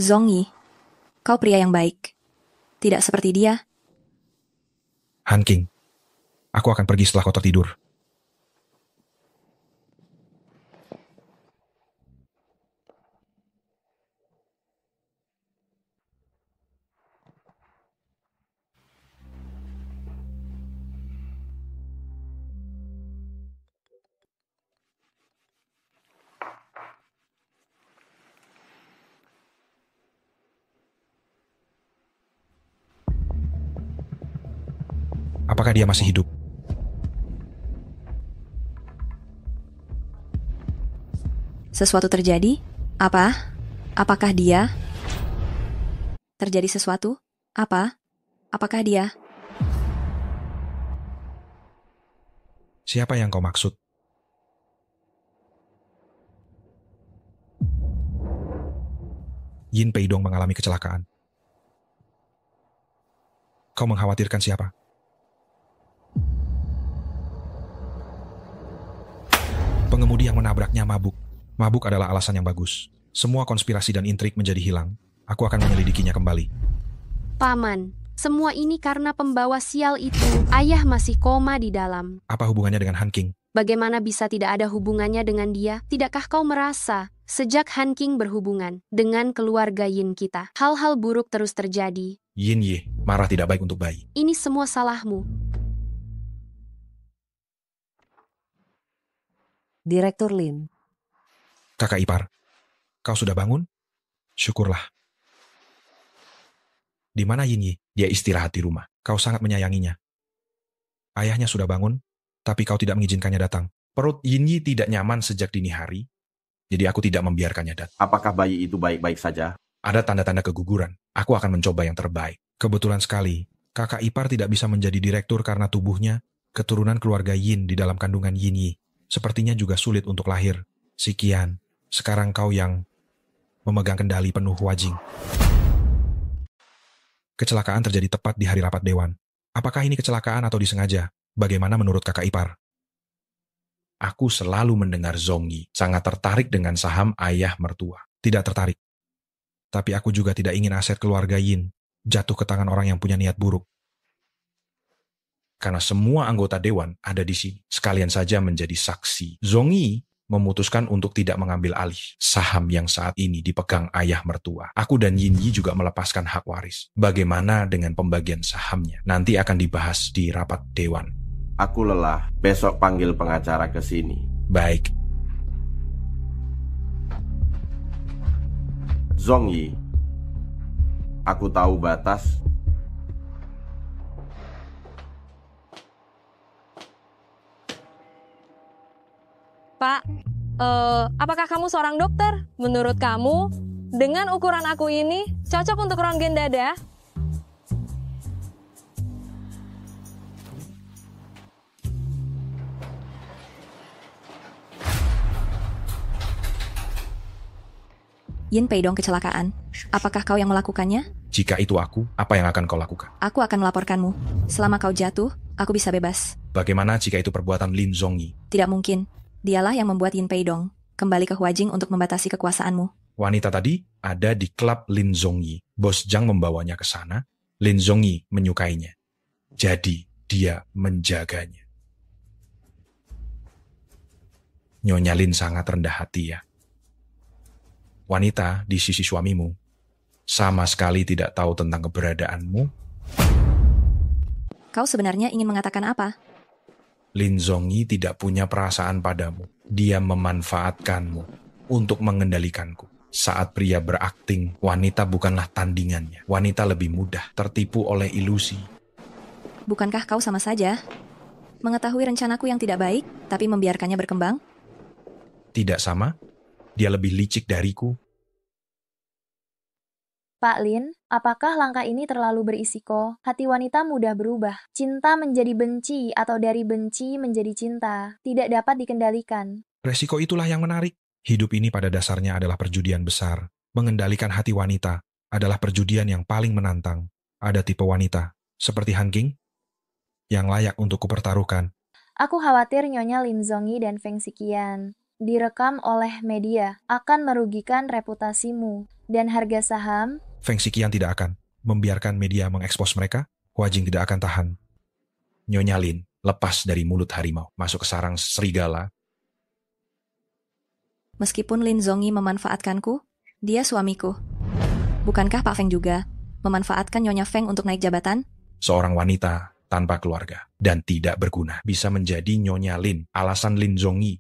Zhongyi, kau pria yang baik. Tidak seperti dia. Han King, aku akan pergi setelah kau tertidur. Apakah dia masih hidup? Sesuatu terjadi? Apa? Apakah dia? Terjadi sesuatu? Apa? Apakah dia? Siapa yang kau maksud? Yin Peidong mengalami kecelakaan. Kau mengkhawatirkan siapa? Pengemudi yang menabraknya mabuk. Mabuk adalah alasan yang bagus. Semua konspirasi dan intrik menjadi hilang. Aku akan menyelidikinya kembali. Paman, semua ini karena pembawa sial itu. Ayah masih koma di dalam. Apa hubungannya dengan Han King? Bagaimana bisa tidak ada hubungannya dengan dia? Tidakkah kau merasa, sejak Han King berhubungan dengan keluarga Yin kita, hal-hal buruk terus terjadi? Yin Ye, marah tidak baik untuk bayi. Ini semua salahmu. Direktur Lin. Kakak ipar, kau sudah bangun? Syukurlah. Di mana Yin Ye? Dia istirahat di rumah. Kau sangat menyayanginya. Ayahnya sudah bangun, tapi kau tidak mengizinkannya datang. Perut Yinyi tidak nyaman sejak dini hari, jadi aku tidak membiarkannya datang. Apakah bayi itu baik-baik saja? Ada tanda-tanda keguguran. Aku akan mencoba yang terbaik. Kebetulan sekali, kakak ipar tidak bisa menjadi direktur karena tubuhnya keturunan keluarga Yin di dalam kandungan Yinyi. Sepertinya juga sulit untuk lahir. Sikian, sekarang kau yang memegang kendali penuh Huajing. Kecelakaan terjadi tepat di hari rapat dewan. Apakah ini kecelakaan atau disengaja? Bagaimana menurut kakak ipar? Aku selalu mendengar Zongyi sangat tertarik dengan saham ayah mertua. Tidak tertarik. Tapi aku juga tidak ingin aset keluarga Yin jatuh ke tangan orang yang punya niat buruk. Karena semua anggota dewan ada di sini, sekalian saja menjadi saksi. Zongyi memutuskan untuk tidak mengambil alih saham yang saat ini dipegang ayah mertua. Aku dan Yinyi juga melepaskan hak waris. Bagaimana dengan pembagian sahamnya? Nanti akan dibahas di rapat dewan. Aku lelah. Besok panggil pengacara ke sini. Baik. Zongyi, aku tahu batas. Pak, apakah kamu seorang dokter? Menurut kamu, dengan ukuran aku ini, cocok untuk ronggen dada? Yin Peidong kecelakaan. Apakah kau yang melakukannya? Jika itu aku, apa yang akan kau lakukan? Aku akan melaporkanmu. Selama kau jatuh, aku bisa bebas. Bagaimana jika itu perbuatan Lin Zongyi? Tidak mungkin. Dialah yang membuat Yin Peidong kembali ke Huajing untuk membatasi kekuasaanmu. Wanita tadi ada di klub Lin Zongyi. Bos Zhang membawanya ke sana. Lin Zongyi menyukainya. Jadi, dia menjaganya. Nyonya Lin sangat rendah hati ya. Wanita di sisi suamimu sama sekali tidak tahu tentang keberadaanmu. Kau sebenarnya ingin mengatakan apa? Lin Zongyi tidak punya perasaan padamu. Dia memanfaatkanmu untuk mengendalikanku. Saat pria berakting, wanita bukanlah tandingannya. Wanita lebih mudah tertipu oleh ilusi. Bukankah kau sama saja mengetahui rencanaku yang tidak baik, tapi membiarkannya berkembang? Tidak sama? Dia lebih licik dariku. Pak Lin, apakah langkah ini terlalu berisiko? Hati wanita mudah berubah. Cinta menjadi benci atau dari benci menjadi cinta. Tidak dapat dikendalikan. Resiko itulah yang menarik. Hidup ini pada dasarnya adalah perjudian besar. Mengendalikan hati wanita adalah perjudian yang paling menantang. Ada tipe wanita, seperti Han King, yang layak untuk kupertaruhkan. Aku khawatir Nyonya Lin Zongyi dan Feng Xiqian direkam oleh media akan merugikan reputasimu dan harga saham. Feng Xiqian tidak akan membiarkan media mengekspos mereka. Huajing tidak akan tahan. Nyonya Lin lepas dari mulut harimau, masuk ke sarang serigala. Meskipun Lin Zongyi memanfaatkanku, dia suamiku. Bukankah Pak Feng juga memanfaatkan Nyonya Feng untuk naik jabatan? Seorang wanita tanpa keluarga dan tidak berguna bisa menjadi Nyonya Lin. Alasan Lin Zongyi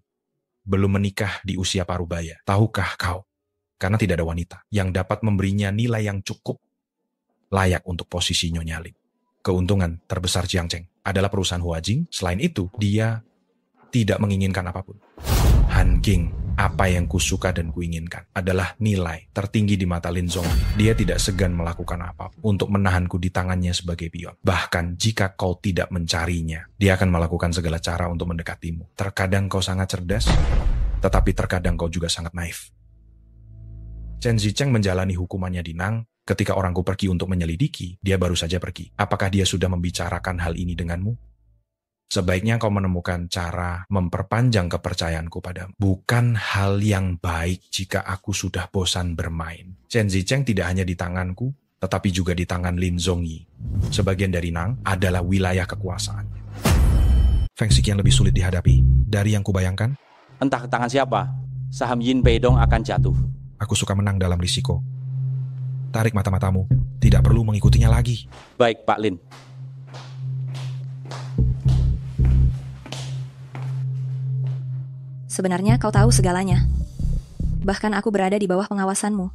belum menikah di usia parubaya. Tahukah kau? Karena tidak ada wanita yang dapat memberinya nilai yang cukup layak untuk posisi Nyonya Lin. Keuntungan terbesar Jiang Cheng adalah perusahaan Huajing. Selain itu, dia tidak menginginkan apapun. Han King, apa yang kusuka dan kuinginkan adalah nilai tertinggi di mata Lin Zongyi. Dia tidak segan melakukan apapun untuk menahanku di tangannya sebagai pion. Bahkan jika kau tidak mencarinya, dia akan melakukan segala cara untuk mendekatimu. Terkadang kau sangat cerdas, tetapi terkadang kau juga sangat naif. Chen Zicheng menjalani hukumannya di Nang. Ketika orangku pergi untuk menyelidiki, dia baru saja pergi. Apakah dia sudah membicarakan hal ini denganmu? Sebaiknya kau menemukan cara memperpanjang kepercayaanku padamu. Bukan hal yang baik jika aku sudah bosan bermain. Chen Zicheng tidak hanya di tanganku, tetapi juga di tangan Lin Zongyi. Sebagian dari Nang adalah wilayah kekuasaannya. Feng Xiqian lebih sulit dihadapi dari yang kubayangkan. Entah ke tangan siapa, saham Yin Peidong akan jatuh. Aku suka menang dalam risiko. Tarik mata-matamu, tidak perlu mengikutinya lagi. Baik, Pak Lin. Sebenarnya kau tahu segalanya. Bahkan aku berada di bawah pengawasanmu.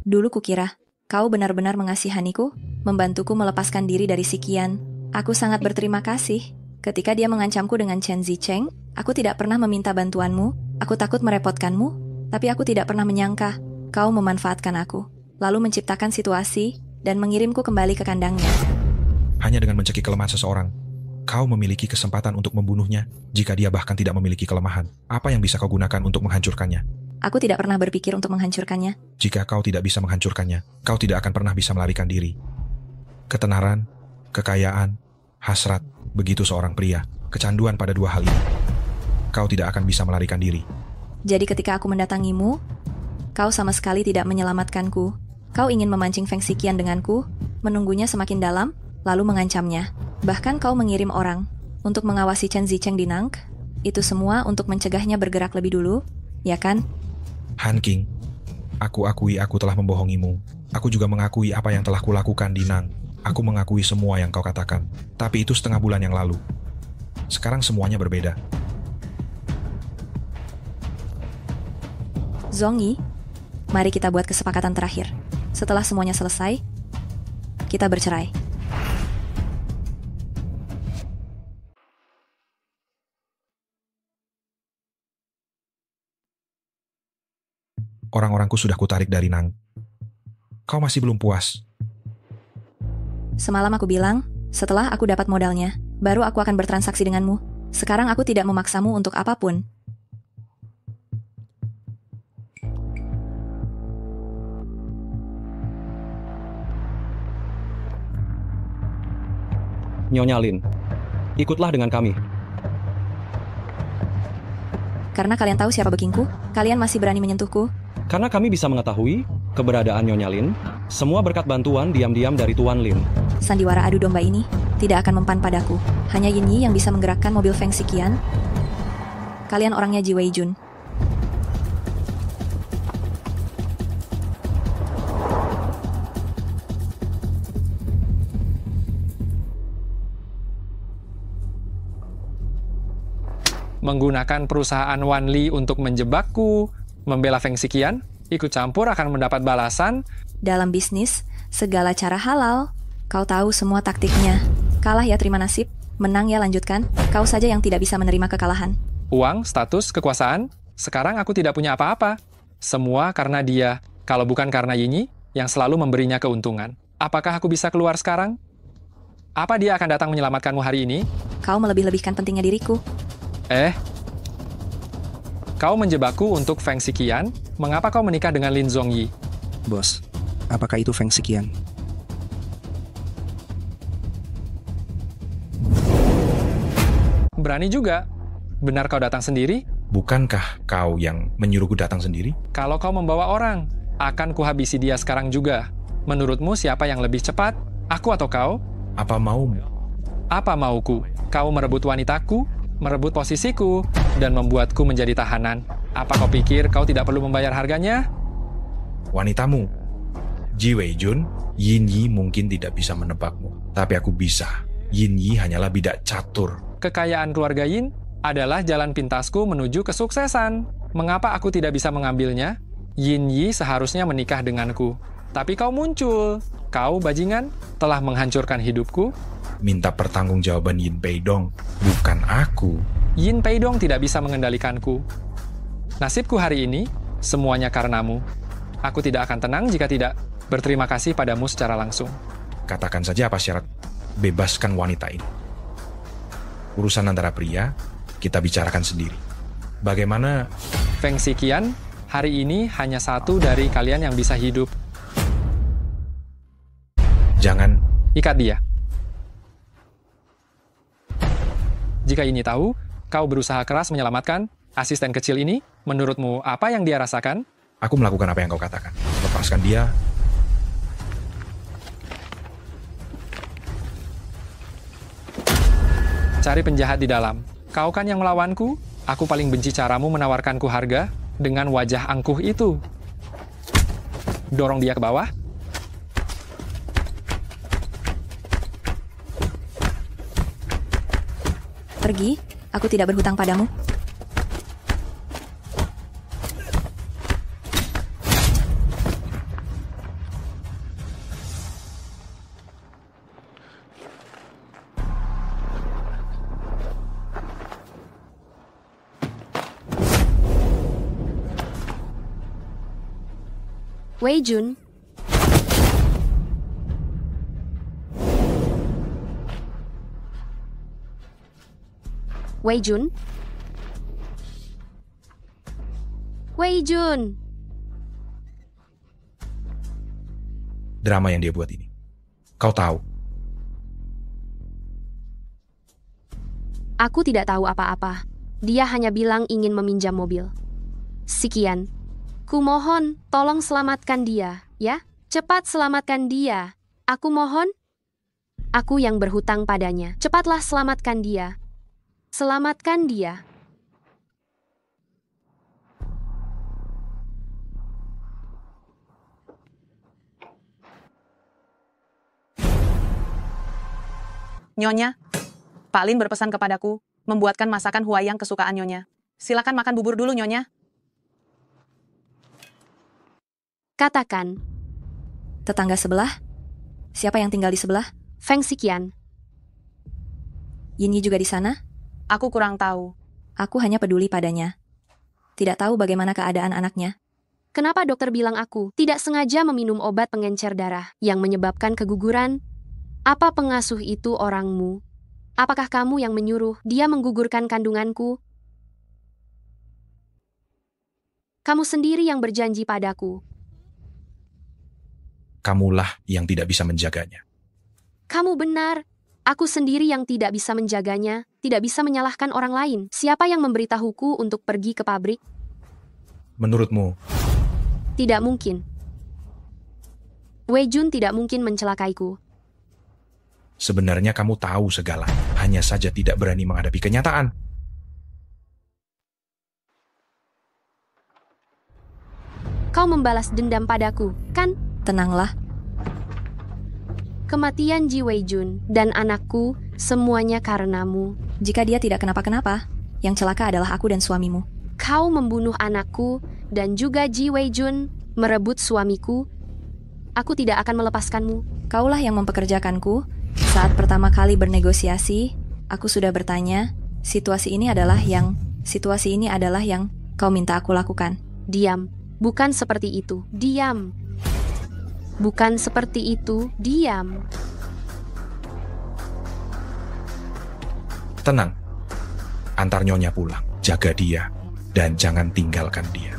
Dulu kukira, kau benar-benar mengasihaniku, membantuku melepaskan diri dari si Qian. Aku sangat berterima kasih. Ketika dia mengancamku dengan Chen Zicheng, aku tidak pernah meminta bantuanmu. Aku takut merepotkanmu, tapi aku tidak pernah menyangka kau memanfaatkan aku, lalu menciptakan situasi dan mengirimku kembali ke kandangnya. Hanya dengan mencekik kelemahan seseorang, kau memiliki kesempatan untuk membunuhnya jika dia bahkan tidak memiliki kelemahan. Apa yang bisa kau gunakan untuk menghancurkannya? Aku tidak pernah berpikir untuk menghancurkannya. Jika kau tidak bisa menghancurkannya, kau tidak akan pernah bisa melarikan diri. Ketenaran, kekayaan, hasrat, begitu seorang pria, kecanduan pada dua hal ini. Kau tidak akan bisa melarikan diri. Jadi ketika aku mendatangimu, kau sama sekali tidak menyelamatkanku. Kau ingin memancing Feng Xiqian denganku, menunggunya semakin dalam, lalu mengancamnya. Bahkan kau mengirim orang untuk mengawasi Chen Zicheng di Nang. Itu semua untuk mencegahnya bergerak lebih dulu, ya kan? Han King, aku akui aku telah membohongimu. Aku juga mengakui apa yang telah kulakukan di Nang. Aku mengakui semua yang kau katakan. Tapi itu setengah bulan yang lalu. Sekarang semuanya berbeda. Zongyi, mari kita buat kesepakatan terakhir. Setelah semuanya selesai, kita bercerai. Orang-orangku sudah kutarik dari Nang. Kau masih belum puas. Semalam aku bilang, setelah aku dapat modalnya, baru aku akan bertransaksi denganmu. Sekarang aku tidak memaksamu untuk apapun. Nyonya Lin, ikutlah dengan kami. Karena kalian tahu siapa bekingku, kalian masih berani menyentuhku. Karena kami bisa mengetahui keberadaan Nyonya Lin, semua berkat bantuan diam-diam dari Tuan Lin. Sandiwara adu domba ini tidak akan mempan padaku. Hanya Yin Yi yang bisa menggerakkan mobil Feng Xiqian. Kalian orangnya Ji Wei Jun. Menggunakan perusahaan Wanli untuk menjebakku, membela Feng Xiqian, ikut campur akan mendapat balasan. Dalam bisnis, segala cara halal. Kau tahu semua taktiknya. Kalah ya terima nasib, menang ya lanjutkan. Kau saja yang tidak bisa menerima kekalahan. Uang, status, kekuasaan, sekarang aku tidak punya apa-apa. Semua karena dia, kalau bukan karena Yinyi, yang selalu memberinya keuntungan. Apakah aku bisa keluar sekarang? Apa dia akan datang menyelamatkanmu hari ini? Kau melebih-lebihkan pentingnya diriku. Kau menjebakku untuk Feng Xiqian, mengapa kau menikah dengan Lin Zongyi? Bos, apakah itu Feng Xiqian? Berani juga. Benar kau datang sendiri? Bukankah kau yang menyuruhku datang sendiri? Kalau kau membawa orang, akan kuhabisi dia sekarang juga. Menurutmu siapa yang lebih cepat? Aku atau kau? Apa maumu? Apa mauku? Kau merebut wanitaku, merebut posisiku, dan membuatku menjadi tahanan. Apa kau pikir kau tidak perlu membayar harganya? Wanitamu, Ji Wei Jun, Yin Yi mungkin tidak bisa menebakmu. Tapi aku bisa. Yin Yi hanyalah bidak catur. Kekayaan keluarga Yin adalah jalan pintasku menuju kesuksesan. Mengapa aku tidak bisa mengambilnya? Yin Yi seharusnya menikah denganku. Tapi kau muncul. Kau, bajingan, telah menghancurkan hidupku. Minta pertanggungjawaban Yin Peidong, bukan aku. Yin Peidong tidak bisa mengendalikanku. Nasibku hari ini, semuanya karenamu. Aku tidak akan tenang jika tidak berterima kasih padamu secara langsung. Katakan saja apa syarat, bebaskan wanita ini. Urusan antara pria, kita bicarakan sendiri. Bagaimana? Feng Xiqian, hari ini hanya satu dari kalian yang bisa hidup. Jangan. Ikat dia. Jika ini tahu, kau berusaha keras menyelamatkan asisten kecil ini, menurutmu apa yang dia rasakan? Aku melakukan apa yang kau katakan. Lepaskan dia. Cari penjahat di dalam. Kau kan yang melawanku? Aku paling benci caramu menawarkanku harga dengan wajah angkuh itu. Dorong dia ke bawah. Pergi, aku tidak berhutang padamu. Wei Jun. Wei Jun. Wei Jun. Drama yang dia buat ini. Kau tahu. Aku tidak tahu apa-apa. Dia hanya bilang ingin meminjam mobil. Sekian. Kumohon, tolong selamatkan dia, ya? Cepat selamatkan dia. Aku mohon. Aku yang berhutang padanya. Cepatlah selamatkan dia. Selamatkan dia. Nyonya, Pak Lin berpesan kepadaku membuatkan masakan Huayang kesukaan Nyonya. Silakan makan bubur dulu, Nyonya. Katakan. Tetangga sebelah? Siapa yang tinggal di sebelah? Feng Sikian. Yin Yi juga di sana? Aku kurang tahu. Aku hanya peduli padanya. Tidak tahu bagaimana keadaan anaknya. Kenapa dokter bilang aku tidak sengaja meminum obat pengencer darah yang menyebabkan keguguran? Apa pengasuh itu orangmu? Apakah kamu yang menyuruh dia menggugurkan kandunganku? Kamu sendiri yang berjanji padaku. Kamulah yang tidak bisa menjaganya. Kamu benar. Aku sendiri yang tidak bisa menjaganya, tidak bisa menyalahkan orang lain. Siapa yang memberitahuku untuk pergi ke pabrik? Menurutmu? Tidak mungkin. Wei Jun tidak mungkin mencelakaiku. Sebenarnya kamu tahu segala, hanya saja tidak berani menghadapi kenyataan. Kau membalas dendam padaku, kan? Tenanglah. Kematian Ji Wei Jun dan anakku, semuanya karenamu. Jika dia tidak kenapa-kenapa, yang celaka adalah aku dan suamimu. Kau membunuh anakku dan juga Ji Wei Jun, merebut suamiku. Aku tidak akan melepaskanmu. Kaulah yang mempekerjakanku. Saat pertama kali bernegosiasi, aku sudah bertanya, situasi ini adalah yang kau minta aku lakukan. Diam. Bukan seperti itu. Diam. Bukan seperti itu. Diam. Tenang. Antar Nyonya pulang. Jaga dia. Dan jangan tinggalkan dia.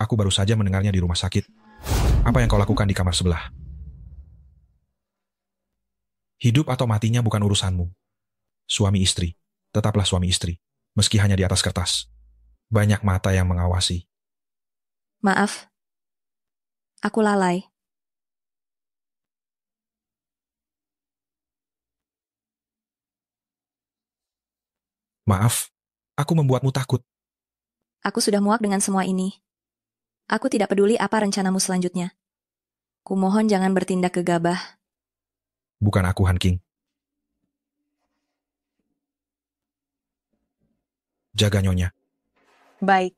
Aku baru saja mendengarnya di rumah sakit. Apa yang kau lakukan di kamar sebelah? Hidup atau matinya bukan urusanmu. Suami istri, tetaplah suami istri, meski hanya di atas kertas. Banyak mata yang mengawasi. Maaf, aku lalai. Maaf, aku membuatmu takut. Aku sudah muak dengan semua ini. Aku tidak peduli apa rencanamu selanjutnya. Kumohon jangan bertindak gegabah. Bukan aku, Han King. Jaga Nyonya. Baik.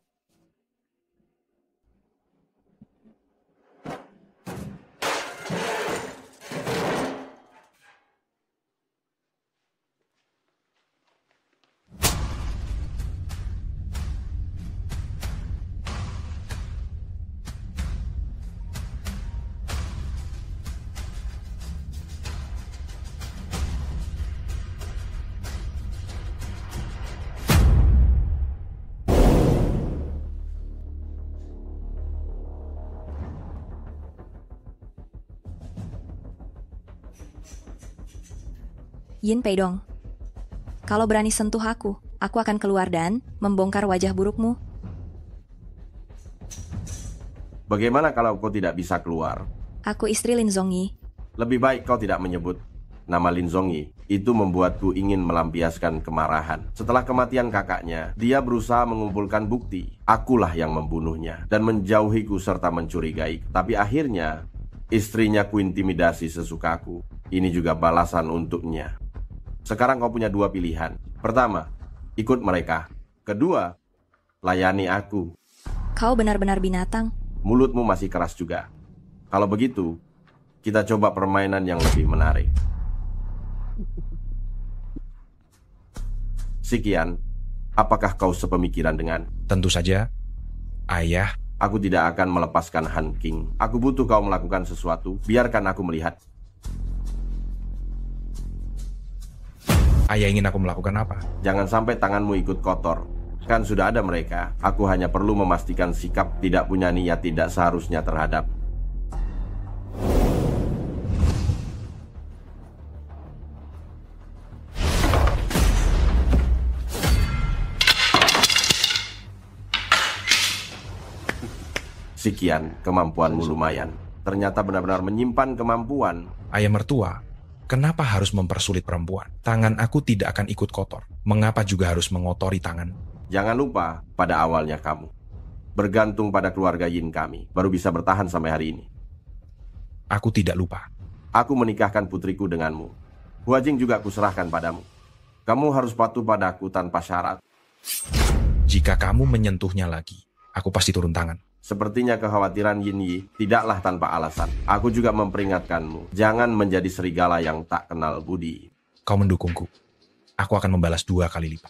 Yin Peidong, kalau berani sentuh aku akan keluar dan membongkar wajah burukmu. Bagaimana kalau kau tidak bisa keluar? Aku istri Lin Zongyi. Lebih baik kau tidak menyebut nama Lin Zongyi. Itu membuatku ingin melampiaskan kemarahan. Setelah kematian kakaknya, dia berusaha mengumpulkan bukti. Akulah yang membunuhnya dan menjauhiku serta mencurigai. Tapi akhirnya, istrinya kuintimidasi sesukaku. Ini juga balasan untuknya. Sekarang kau punya dua pilihan. Pertama, ikut mereka. Kedua, layani aku. Kau benar-benar binatang. Mulutmu masih keras juga. Kalau begitu, kita coba permainan yang lebih menarik. Sikian, apakah kau sepemikiran dengan? Tentu saja, Ayah. Aku tidak akan melepaskan Han King. Aku butuh kau melakukan sesuatu. Biarkan aku melihat. Ayah ingin aku melakukan apa? Jangan sampai tanganmu ikut kotor. Kan sudah ada mereka. Aku hanya perlu memastikan sikap tidak punya niat tidak seharusnya terhadap. Sekian, kemampuanmu lumayan. Ternyata benar-benar menyimpan kemampuan. Ayah mertua, kenapa harus mempersulit perempuan? Tangan aku tidak akan ikut kotor. Mengapa juga harus mengotori tangan? Jangan lupa, pada awalnya kamu bergantung pada keluarga Yin kami, baru bisa bertahan sampai hari ini. Aku tidak lupa. Aku menikahkan putriku denganmu. Huajing juga kuserahkan padamu. Kamu harus patuh padaku tanpa syarat. Jika kamu menyentuhnya lagi, aku pasti turun tangan. Sepertinya kekhawatiran Yin Yi tidaklah tanpa alasan. Aku juga memperingatkanmu, jangan menjadi serigala yang tak kenal budi. Kau mendukungku. Aku akan membalas 2 kali lipat.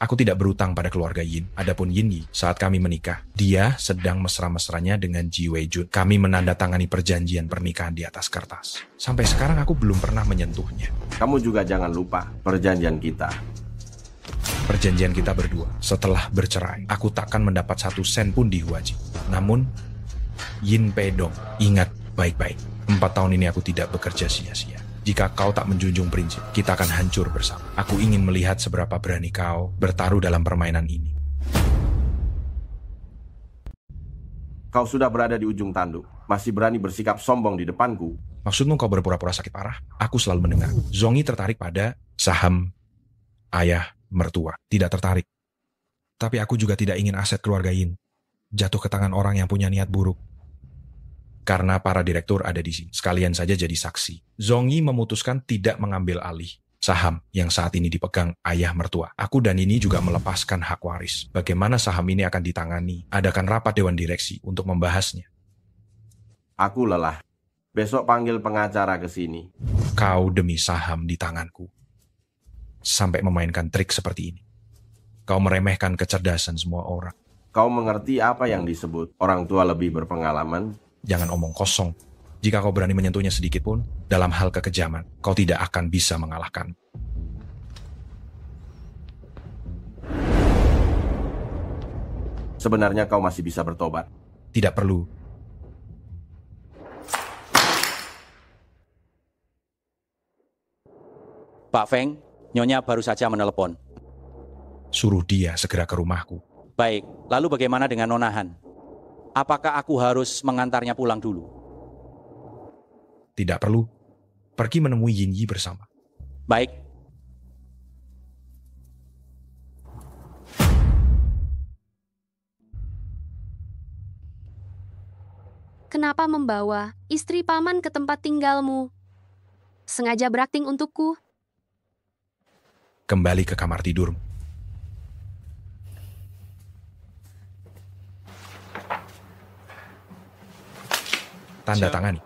Aku tidak berutang pada keluarga Yin. Adapun Yin Yi, saat kami menikah, dia sedang mesra-mesranya dengan Ji Wei Jun. Kami menandatangani perjanjian pernikahan di atas kertas. Sampai sekarang aku belum pernah menyentuhnya. Kamu juga jangan lupa perjanjian kita. Perjanjian kita berdua, setelah bercerai, aku takkan mendapat 1 sen pun di Huaji. Namun, Yin Pedong, ingat baik-baik, 4 tahun ini aku tidak bekerja sia-sia. Jika kau tak menjunjung prinsip, kita akan hancur bersama. Aku ingin melihat seberapa berani kau bertaruh dalam permainan ini. Kau sudah berada di ujung tanduk, masih berani bersikap sombong di depanku. Maksudmu kau berpura-pura sakit parah? Aku selalu mendengar. Zongi tertarik pada saham ayah mertua, tidak tertarik. Tapi aku juga tidak ingin aset keluarga Yin jatuh ke tangan orang yang punya niat buruk. Karena para direktur ada di sini, sekalian saja jadi saksi. Zongi memutuskan tidak mengambil alih saham yang saat ini dipegang ayah mertua. Aku dan ini juga melepaskan hak waris. Bagaimana saham ini akan ditangani? Adakan rapat dewan direksi untuk membahasnya. Aku lelah. Besok panggil pengacara ke sini. Kau demi saham di tanganku. Sampai memainkan trik seperti ini. Kau meremehkan kecerdasan semua orang. Kau mengerti apa yang disebut orang tua lebih berpengalaman? Jangan omong kosong. Jika kau berani menyentuhnya sedikit pun, dalam hal kekejaman, kau tidak akan bisa mengalahkan. Sebenarnya kau masih bisa bertobat. Tidak perlu. Pak Feng, Nyonya baru saja menelepon. Suruh dia segera ke rumahku. Baik, lalu bagaimana dengan Nona Han? Apakah aku harus mengantarnya pulang dulu? Tidak perlu. Pergi menemui Yin Yi bersama. Baik. Kenapa membawa istri paman ke tempat tinggalmu? Sengaja berakting untukku? Kembali ke kamar tidurmu. Tanda tangani.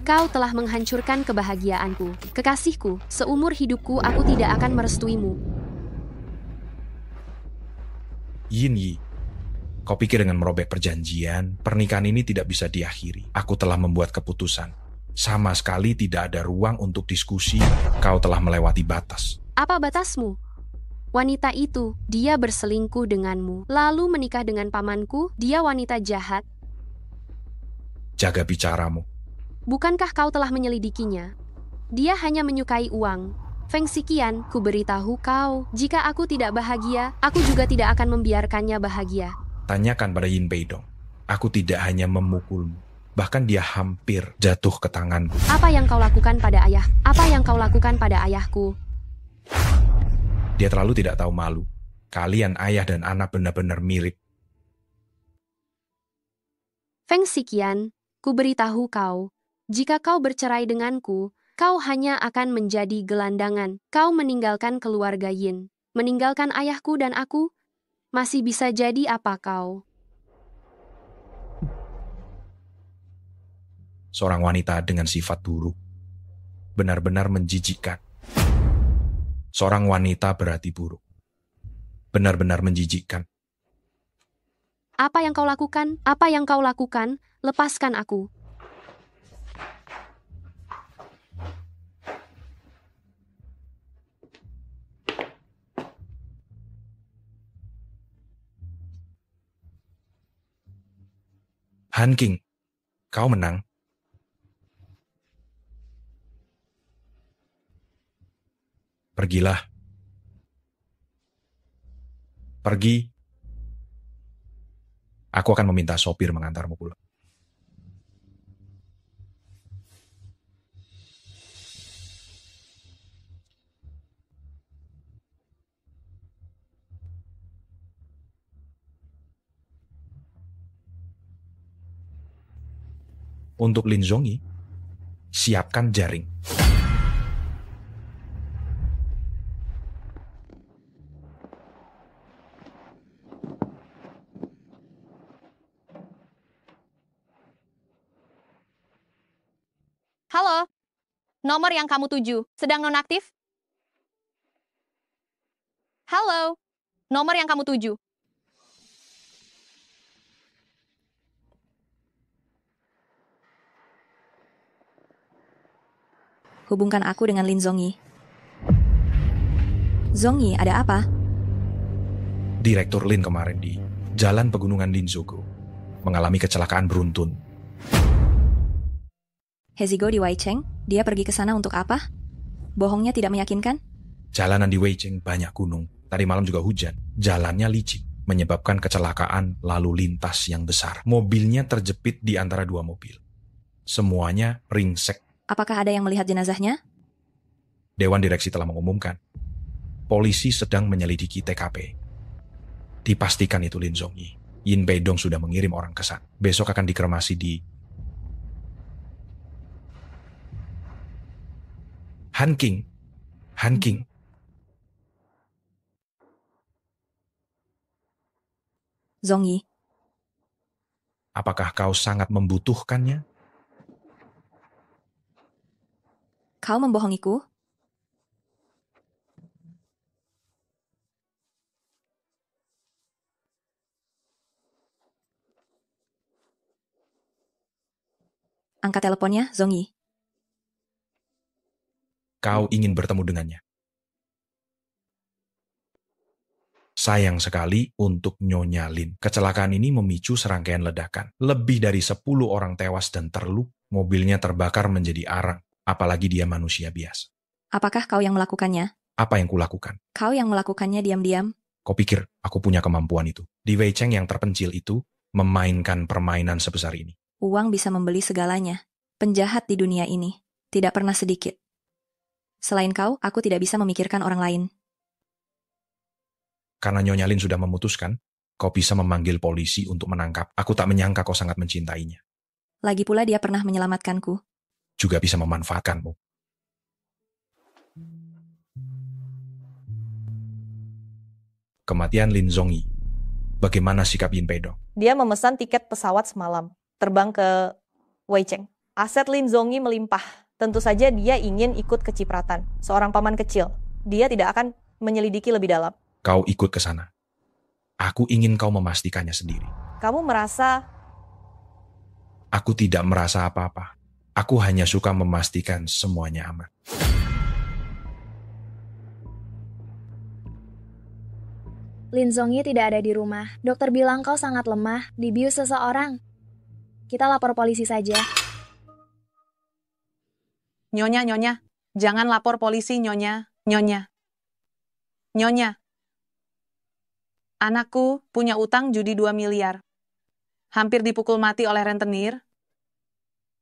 Kau telah menghancurkan kebahagiaanku. Kekasihku, seumur hidupku aku tidak akan merestuimu. Yin Yi, kau pikir dengan merobek perjanjian, pernikahan ini tidak bisa diakhiri. Aku telah membuat keputusan. Sama sekali tidak ada ruang untuk diskusi. Kau telah melewati batas. Apa batasmu? Wanita itu, dia berselingkuh denganmu. Lalu menikah dengan pamanku, dia wanita jahat. Jaga bicaramu. Bukankah kau telah menyelidikinya? Dia hanya menyukai uang. Feng Sikian, ku beritahu kau, jika aku tidak bahagia, aku juga tidak akan membiarkannya bahagia. Tanyakan pada Yin Peidong. Aku tidak hanya memukulmu, bahkan dia hampir jatuh ke tanganku. Apa yang kau lakukan pada ayah? Apa yang kau lakukan pada ayahku? Dia terlalu tidak tahu malu. Kalian ayah dan anak benar-benar mirip. Feng Sikian, ku beritahu kau, jika kau bercerai denganku, kau hanya akan menjadi gelandangan. Kau meninggalkan keluarga Yin, meninggalkan ayahku dan aku. Masih bisa jadi apa kau? Seorang wanita dengan sifat buruk. Benar-benar menjijikkan. Seorang wanita berhati buruk. Benar-benar menjijikkan. Apa yang kau lakukan? Apa yang kau lakukan? Lepaskan aku. Han King, kau menang. Pergilah. Pergi. Aku akan meminta sopir mengantarmu pulang. Untuk Lin Zhongyi, siapkan jaring. Halo, nomor yang kamu tuju sedang nonaktif? Halo, nomor yang kamu tuju. Hubungkan aku dengan Lin Zhongyi. Zhongyi, ada apa? Direktur Lin kemarin di Jalan Pegunungan Linzhoukou mengalami kecelakaan beruntun. Hezigo di Waicheng, dia pergi ke sana untuk apa? Bohongnya tidak meyakinkan? Jalanan di Weicheng banyak gunung. Tadi malam juga hujan. Jalannya licin, menyebabkan kecelakaan lalu lintas yang besar. Mobilnya terjepit di antara dua mobil. Semuanya ringsek. Apakah ada yang melihat jenazahnya? Dewan Direksi telah mengumumkan. Polisi sedang menyelidiki TKP. Dipastikan itu Lin Zhongyi. Yin Peidong sudah mengirim orang ke sana. Besok akan dikremasi di Han King. Han King. Zhongyi, Apakah kau sangat membutuhkannya? kau membohongiku? Angkat teleponnya, Zhongyi. Kau ingin bertemu dengannya. Sayang sekali untuk Nyonya Lin. Kecelakaan ini memicu serangkaian ledakan. Lebih dari 10 orang tewas dan terluka. Mobilnya terbakar menjadi arang. Apalagi dia manusia biasa. Apakah kau yang melakukannya? Apa yang kulakukan? Kau yang melakukannya diam-diam? Kau pikir aku punya kemampuan itu? Di Weicheng yang terpencil itu, memainkan permainan sebesar ini. Uang bisa membeli segalanya. Penjahat di dunia ini. Tidak pernah sedikit. Selain kau, aku tidak bisa memikirkan orang lain. Karena Nyonya Lin sudah memutuskan, kau bisa memanggil polisi untuk menangkap. Aku tak menyangka kau sangat mencintainya. Lagi pula dia pernah menyelamatkanku. Juga bisa memanfaatkanmu. Kematian Lin Zhongyi. Bagaimana sikap Yin Peidong? Dia memesan tiket pesawat semalam, terbang ke Weicheng. Aset Lin Zhongyi melimpah. Tentu saja dia ingin ikut kecipratan. Seorang paman kecil. Dia tidak akan menyelidiki lebih dalam. Kau ikut ke sana. Aku ingin kau memastikannya sendiri. Kamu merasa... Aku tidak merasa apa-apa. Aku hanya suka memastikan semuanya aman. Lin Zhongyi tidak ada di rumah. Dokter bilang kau sangat lemah, dibius seseorang. Kita lapor polisi saja. Nyonya, jangan lapor polisi, Nyonya. Nyonya. Anakku punya utang judi 2 miliar. Hampir dipukul mati oleh rentenir.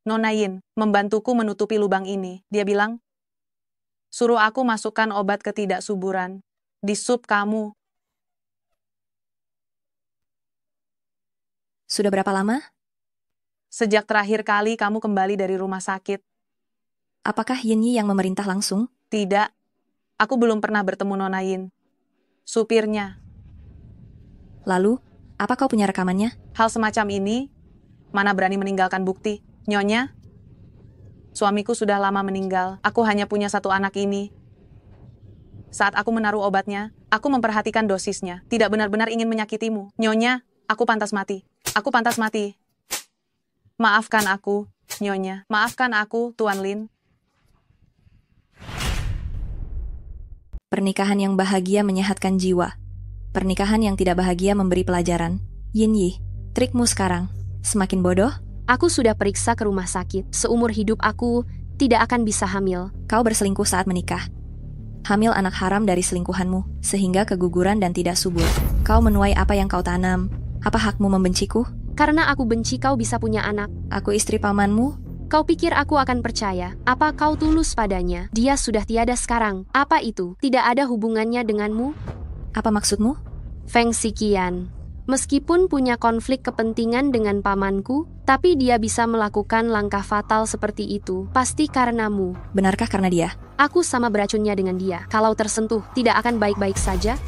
Nona Yin membantuku menutupi lubang ini. Dia bilang, suruh aku masukkan obat ketidaksuburan di sup kamu. Sudah berapa lama? Sejak terakhir kali kamu kembali dari rumah sakit. Apakah Yin Yi yang memerintah langsung? Tidak. Aku belum pernah bertemu Nona Yin. Supirnya. Lalu, apa kau punya rekamannya? Hal semacam ini, mana berani meninggalkan bukti. Nyonya, Suamiku sudah lama meninggal. Aku hanya punya satu anak ini. Saat aku menaruh obatnya, aku memperhatikan dosisnya. Tidak benar-benar ingin menyakitimu. Nyonya, aku pantas mati. Aku pantas mati. Maafkan aku, Nyonya. Maafkan aku, Tuan Lin. Pernikahan yang bahagia menyehatkan jiwa. Pernikahan yang tidak bahagia memberi pelajaran. Yin Yi, trikmu sekarang. Semakin bodoh? Aku sudah periksa ke rumah sakit. Seumur hidup aku tidak akan bisa hamil. Kau berselingkuh saat menikah. Hamil anak haram dari selingkuhanmu, sehingga keguguran dan tidak subur. Kau menuai apa yang kau tanam. Apa hakmu membenciku? Karena aku benci kau bisa punya anak. Aku istri pamanmu. Kau pikir aku akan percaya? Apa kau tulus padanya? Dia sudah tiada sekarang. Apa itu? Tidak ada hubungannya denganmu? Apa maksudmu? Feng Siqian. Meskipun punya konflik kepentingan dengan pamanku, tapi dia bisa melakukan langkah fatal seperti itu. Pasti karenamu. Benarkah karena dia? Aku sama beracunnya dengan dia. Kalau tersentuh, tidak akan baik-baik saja.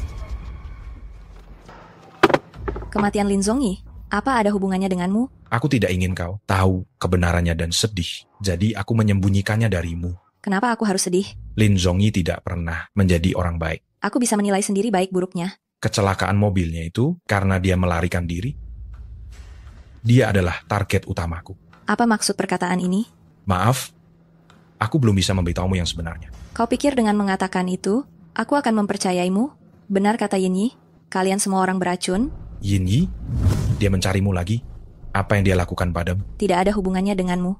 Kematian Lin Zongyi, apa ada hubungannya denganmu? Aku tidak ingin kau tahu kebenarannya dan sedih. Jadi aku menyembunyikannya darimu. Kenapa aku harus sedih? Lin Zongyi tidak pernah menjadi orang baik. Aku bisa menilai sendiri baik buruknya. Kecelakaan mobilnya itu karena dia melarikan diri. Dia adalah target utamaku. Apa maksud perkataan ini? Maaf, aku belum bisa memberitahumu yang sebenarnya. Kau pikir dengan mengatakan itu, aku akan mempercayaimu? Benar kata Yin Yi, kalian semua orang beracun? Yin Yi, dia mencarimu lagi. Apa yang dia lakukan padamu? Tidak ada hubungannya denganmu.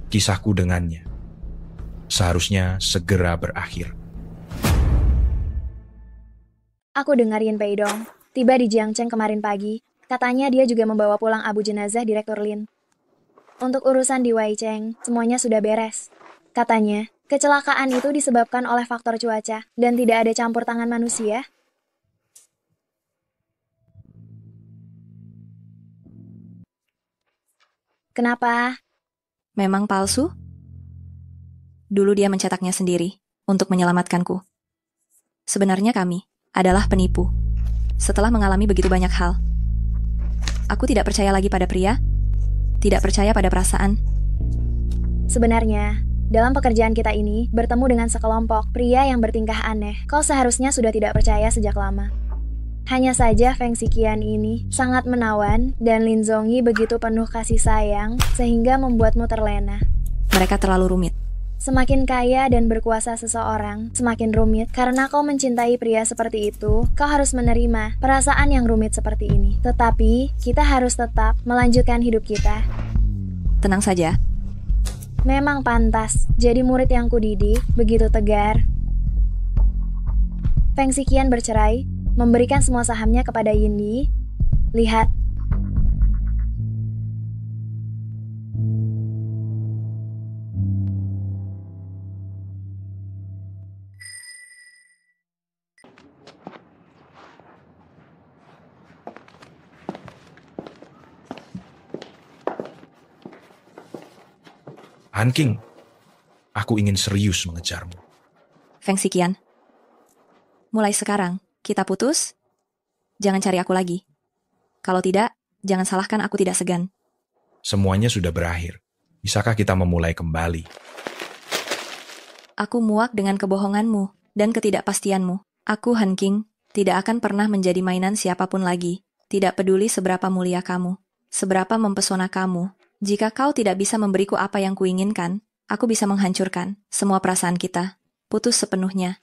Kisahku dengannya seharusnya segera berakhir. Aku dengar Yin Peidong tiba di Jiangcheng kemarin pagi. Katanya dia juga membawa pulang abu jenazah Direktur Lin. Untuk urusan di Waicheng, semuanya sudah beres. Katanya, kecelakaan itu disebabkan oleh faktor cuaca dan tidak ada campur tangan manusia. Kenapa? Memang palsu? Dulu dia mencetaknya sendiri untuk menyelamatkanku. Sebenarnya kami adalah penipu. Setelah mengalami begitu banyak hal, aku tidak percaya lagi pada pria, tidak percaya pada perasaan. Sebenarnya, dalam pekerjaan kita ini, bertemu dengan sekelompok pria yang bertingkah aneh. Kau seharusnya sudah tidak percaya sejak lama. Hanya saja Feng Siqian ini sangat menawan dan Lin Zongyi begitu penuh kasih sayang sehingga membuatmu terlena. Mereka terlalu rumit. Semakin kaya dan berkuasa seseorang, semakin rumit. Karena kau mencintai pria seperti itu, kau harus menerima perasaan yang rumit seperti ini. Tetapi, kita harus tetap melanjutkan hidup kita. Tenang saja. Memang pantas jadi murid yang kudidik, begitu tegar. Feng Siqian bercerai, memberikan semua sahamnya kepada Yin Yi. Lihat. Han King, aku ingin serius mengejarmu. Feng Siqian, mulai sekarang kita putus. Jangan cari aku lagi. Kalau tidak, jangan salahkan aku tidak segan. Semuanya sudah berakhir. Bisakah kita memulai kembali? Aku muak dengan kebohonganmu dan ketidakpastianmu. Aku, Han King, tidak akan pernah menjadi mainan siapapun lagi. Tidak peduli seberapa mulia kamu, seberapa mempesona kamu. Jika kau tidak bisa memberiku apa yang kuinginkan, aku bisa menghancurkan semua perasaan kita. Putus sepenuhnya.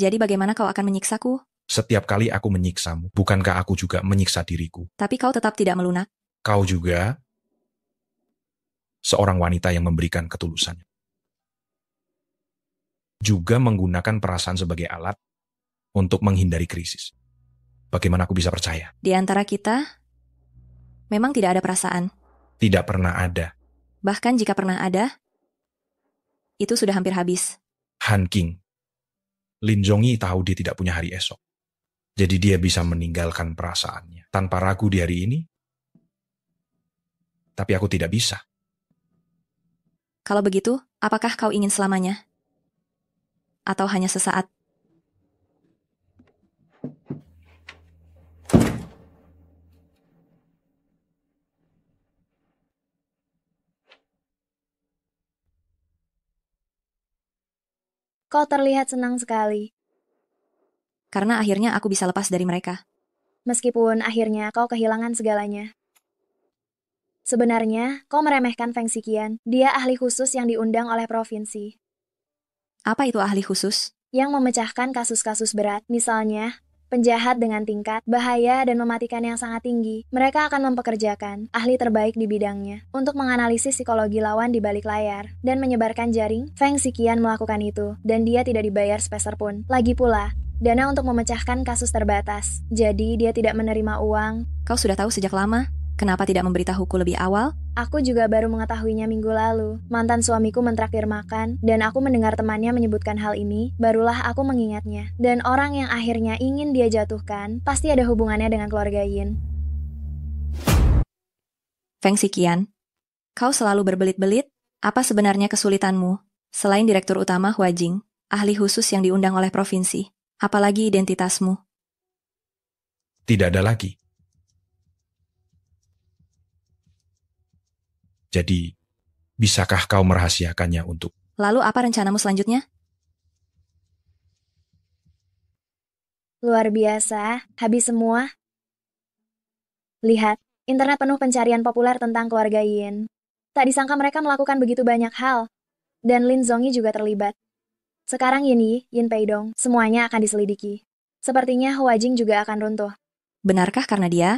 Jadi bagaimana kau akan menyiksaku? Setiap kali aku menyiksamu, bukankah aku juga menyiksa diriku? Tapi kau tetap tidak melunak. Kau juga? seorang wanita yang memberikan ketulusannya. Juga menggunakan perasaan sebagai alat untuk menghindari krisis. Bagaimana aku bisa percaya? Di antara kita, memang tidak ada perasaan. Tidak pernah ada. Bahkan jika pernah ada, itu sudah hampir habis. Han King, Lin Zhongyi tahu dia tidak punya hari esok. Jadi dia bisa meninggalkan perasaannya tanpa ragu di hari ini. Tapi aku tidak bisa. Kalau begitu, apakah kau ingin selamanya? Atau hanya sesaat? Kau terlihat senang sekali. Karena akhirnya aku bisa lepas dari mereka. Meskipun akhirnya kau kehilangan segalanya. Sebenarnya, kau meremehkan Feng Xiqian. Dia ahli khusus yang diundang oleh provinsi. Apa itu ahli khusus? Yang memecahkan kasus-kasus berat, misalnya penjahat dengan tingkat, bahaya, dan mematikan yang sangat tinggi. Mereka akan mempekerjakan ahli terbaik di bidangnya untuk menganalisis psikologi lawan di balik layar dan menyebarkan jaring. Feng Xiqian melakukan itu, dan dia tidak dibayar sepeser pun. Lagi pula, dana untuk memecahkan kasus terbatas. Jadi dia tidak menerima uang. Kau sudah tahu sejak lama? Kenapa tidak memberitahuku lebih awal? Aku juga baru mengetahuinya minggu lalu. Mantan suamiku mentraktir makan, dan aku mendengar temannya menyebutkan hal ini, barulah aku mengingatnya. Dan orang yang akhirnya ingin dia jatuhkan, pasti ada hubungannya dengan keluarga Yin. Feng Xiqian, kau selalu berbelit-belit? Apa sebenarnya kesulitanmu? Selain Direktur Utama Huajing, ahli khusus yang diundang oleh provinsi, apalagi identitasmu? Tidak ada lagi. Jadi, bisakah kau merahasiakannya untuk... Lalu apa rencanamu selanjutnya? Luar biasa, habis semua. Lihat, internet penuh pencarian populer tentang keluarga Yin. Tak disangka mereka melakukan begitu banyak hal. Dan Lin Zhongyi juga terlibat. Sekarang Yin Yi, Yin Peidong, semuanya akan diselidiki. Sepertinya Huajing juga akan runtuh. Benarkah karena dia?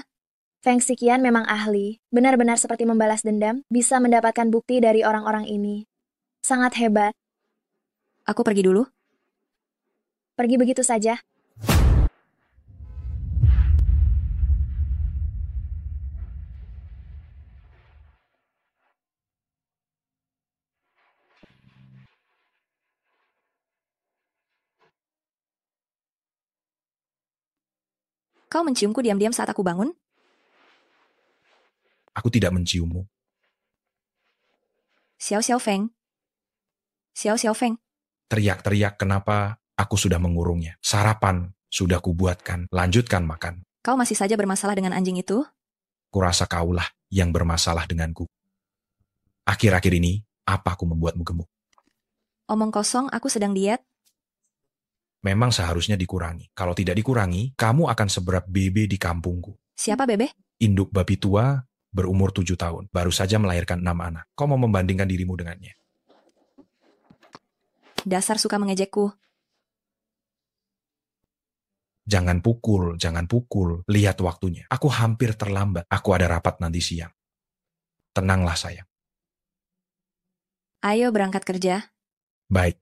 Feng Xiqian memang ahli, benar-benar seperti membalas dendam, bisa mendapatkan bukti dari orang-orang ini. Sangat hebat. Aku pergi dulu. Pergi begitu saja. Kau menciumku diam-diam saat aku bangun? Aku tidak menciummu. Xiao Xiao Feng. Xiao Xiao Feng. Teriak-teriak kenapa aku sudah mengurungnya. Sarapan sudah kubuatkan. Lanjutkan makan. Kau masih saja bermasalah dengan anjing itu? Kurasa kaulah yang bermasalah denganku. Akhir-akhir ini, apa aku membuatmu gemuk? Omong kosong, aku sedang diet. Memang seharusnya dikurangi. Kalau tidak dikurangi, kamu akan seberap bebe di kampungku. Siapa bebe? Induk babi tua berumur 7 tahun. Baru saja melahirkan 6 anak. Kau mau membandingkan dirimu dengannya? Dasar suka mengejekku. Jangan pukul, jangan pukul. Lihat waktunya. Aku hampir terlambat. Aku ada rapat nanti siang. Tenanglah sayang. Ayo berangkat kerja. Baik.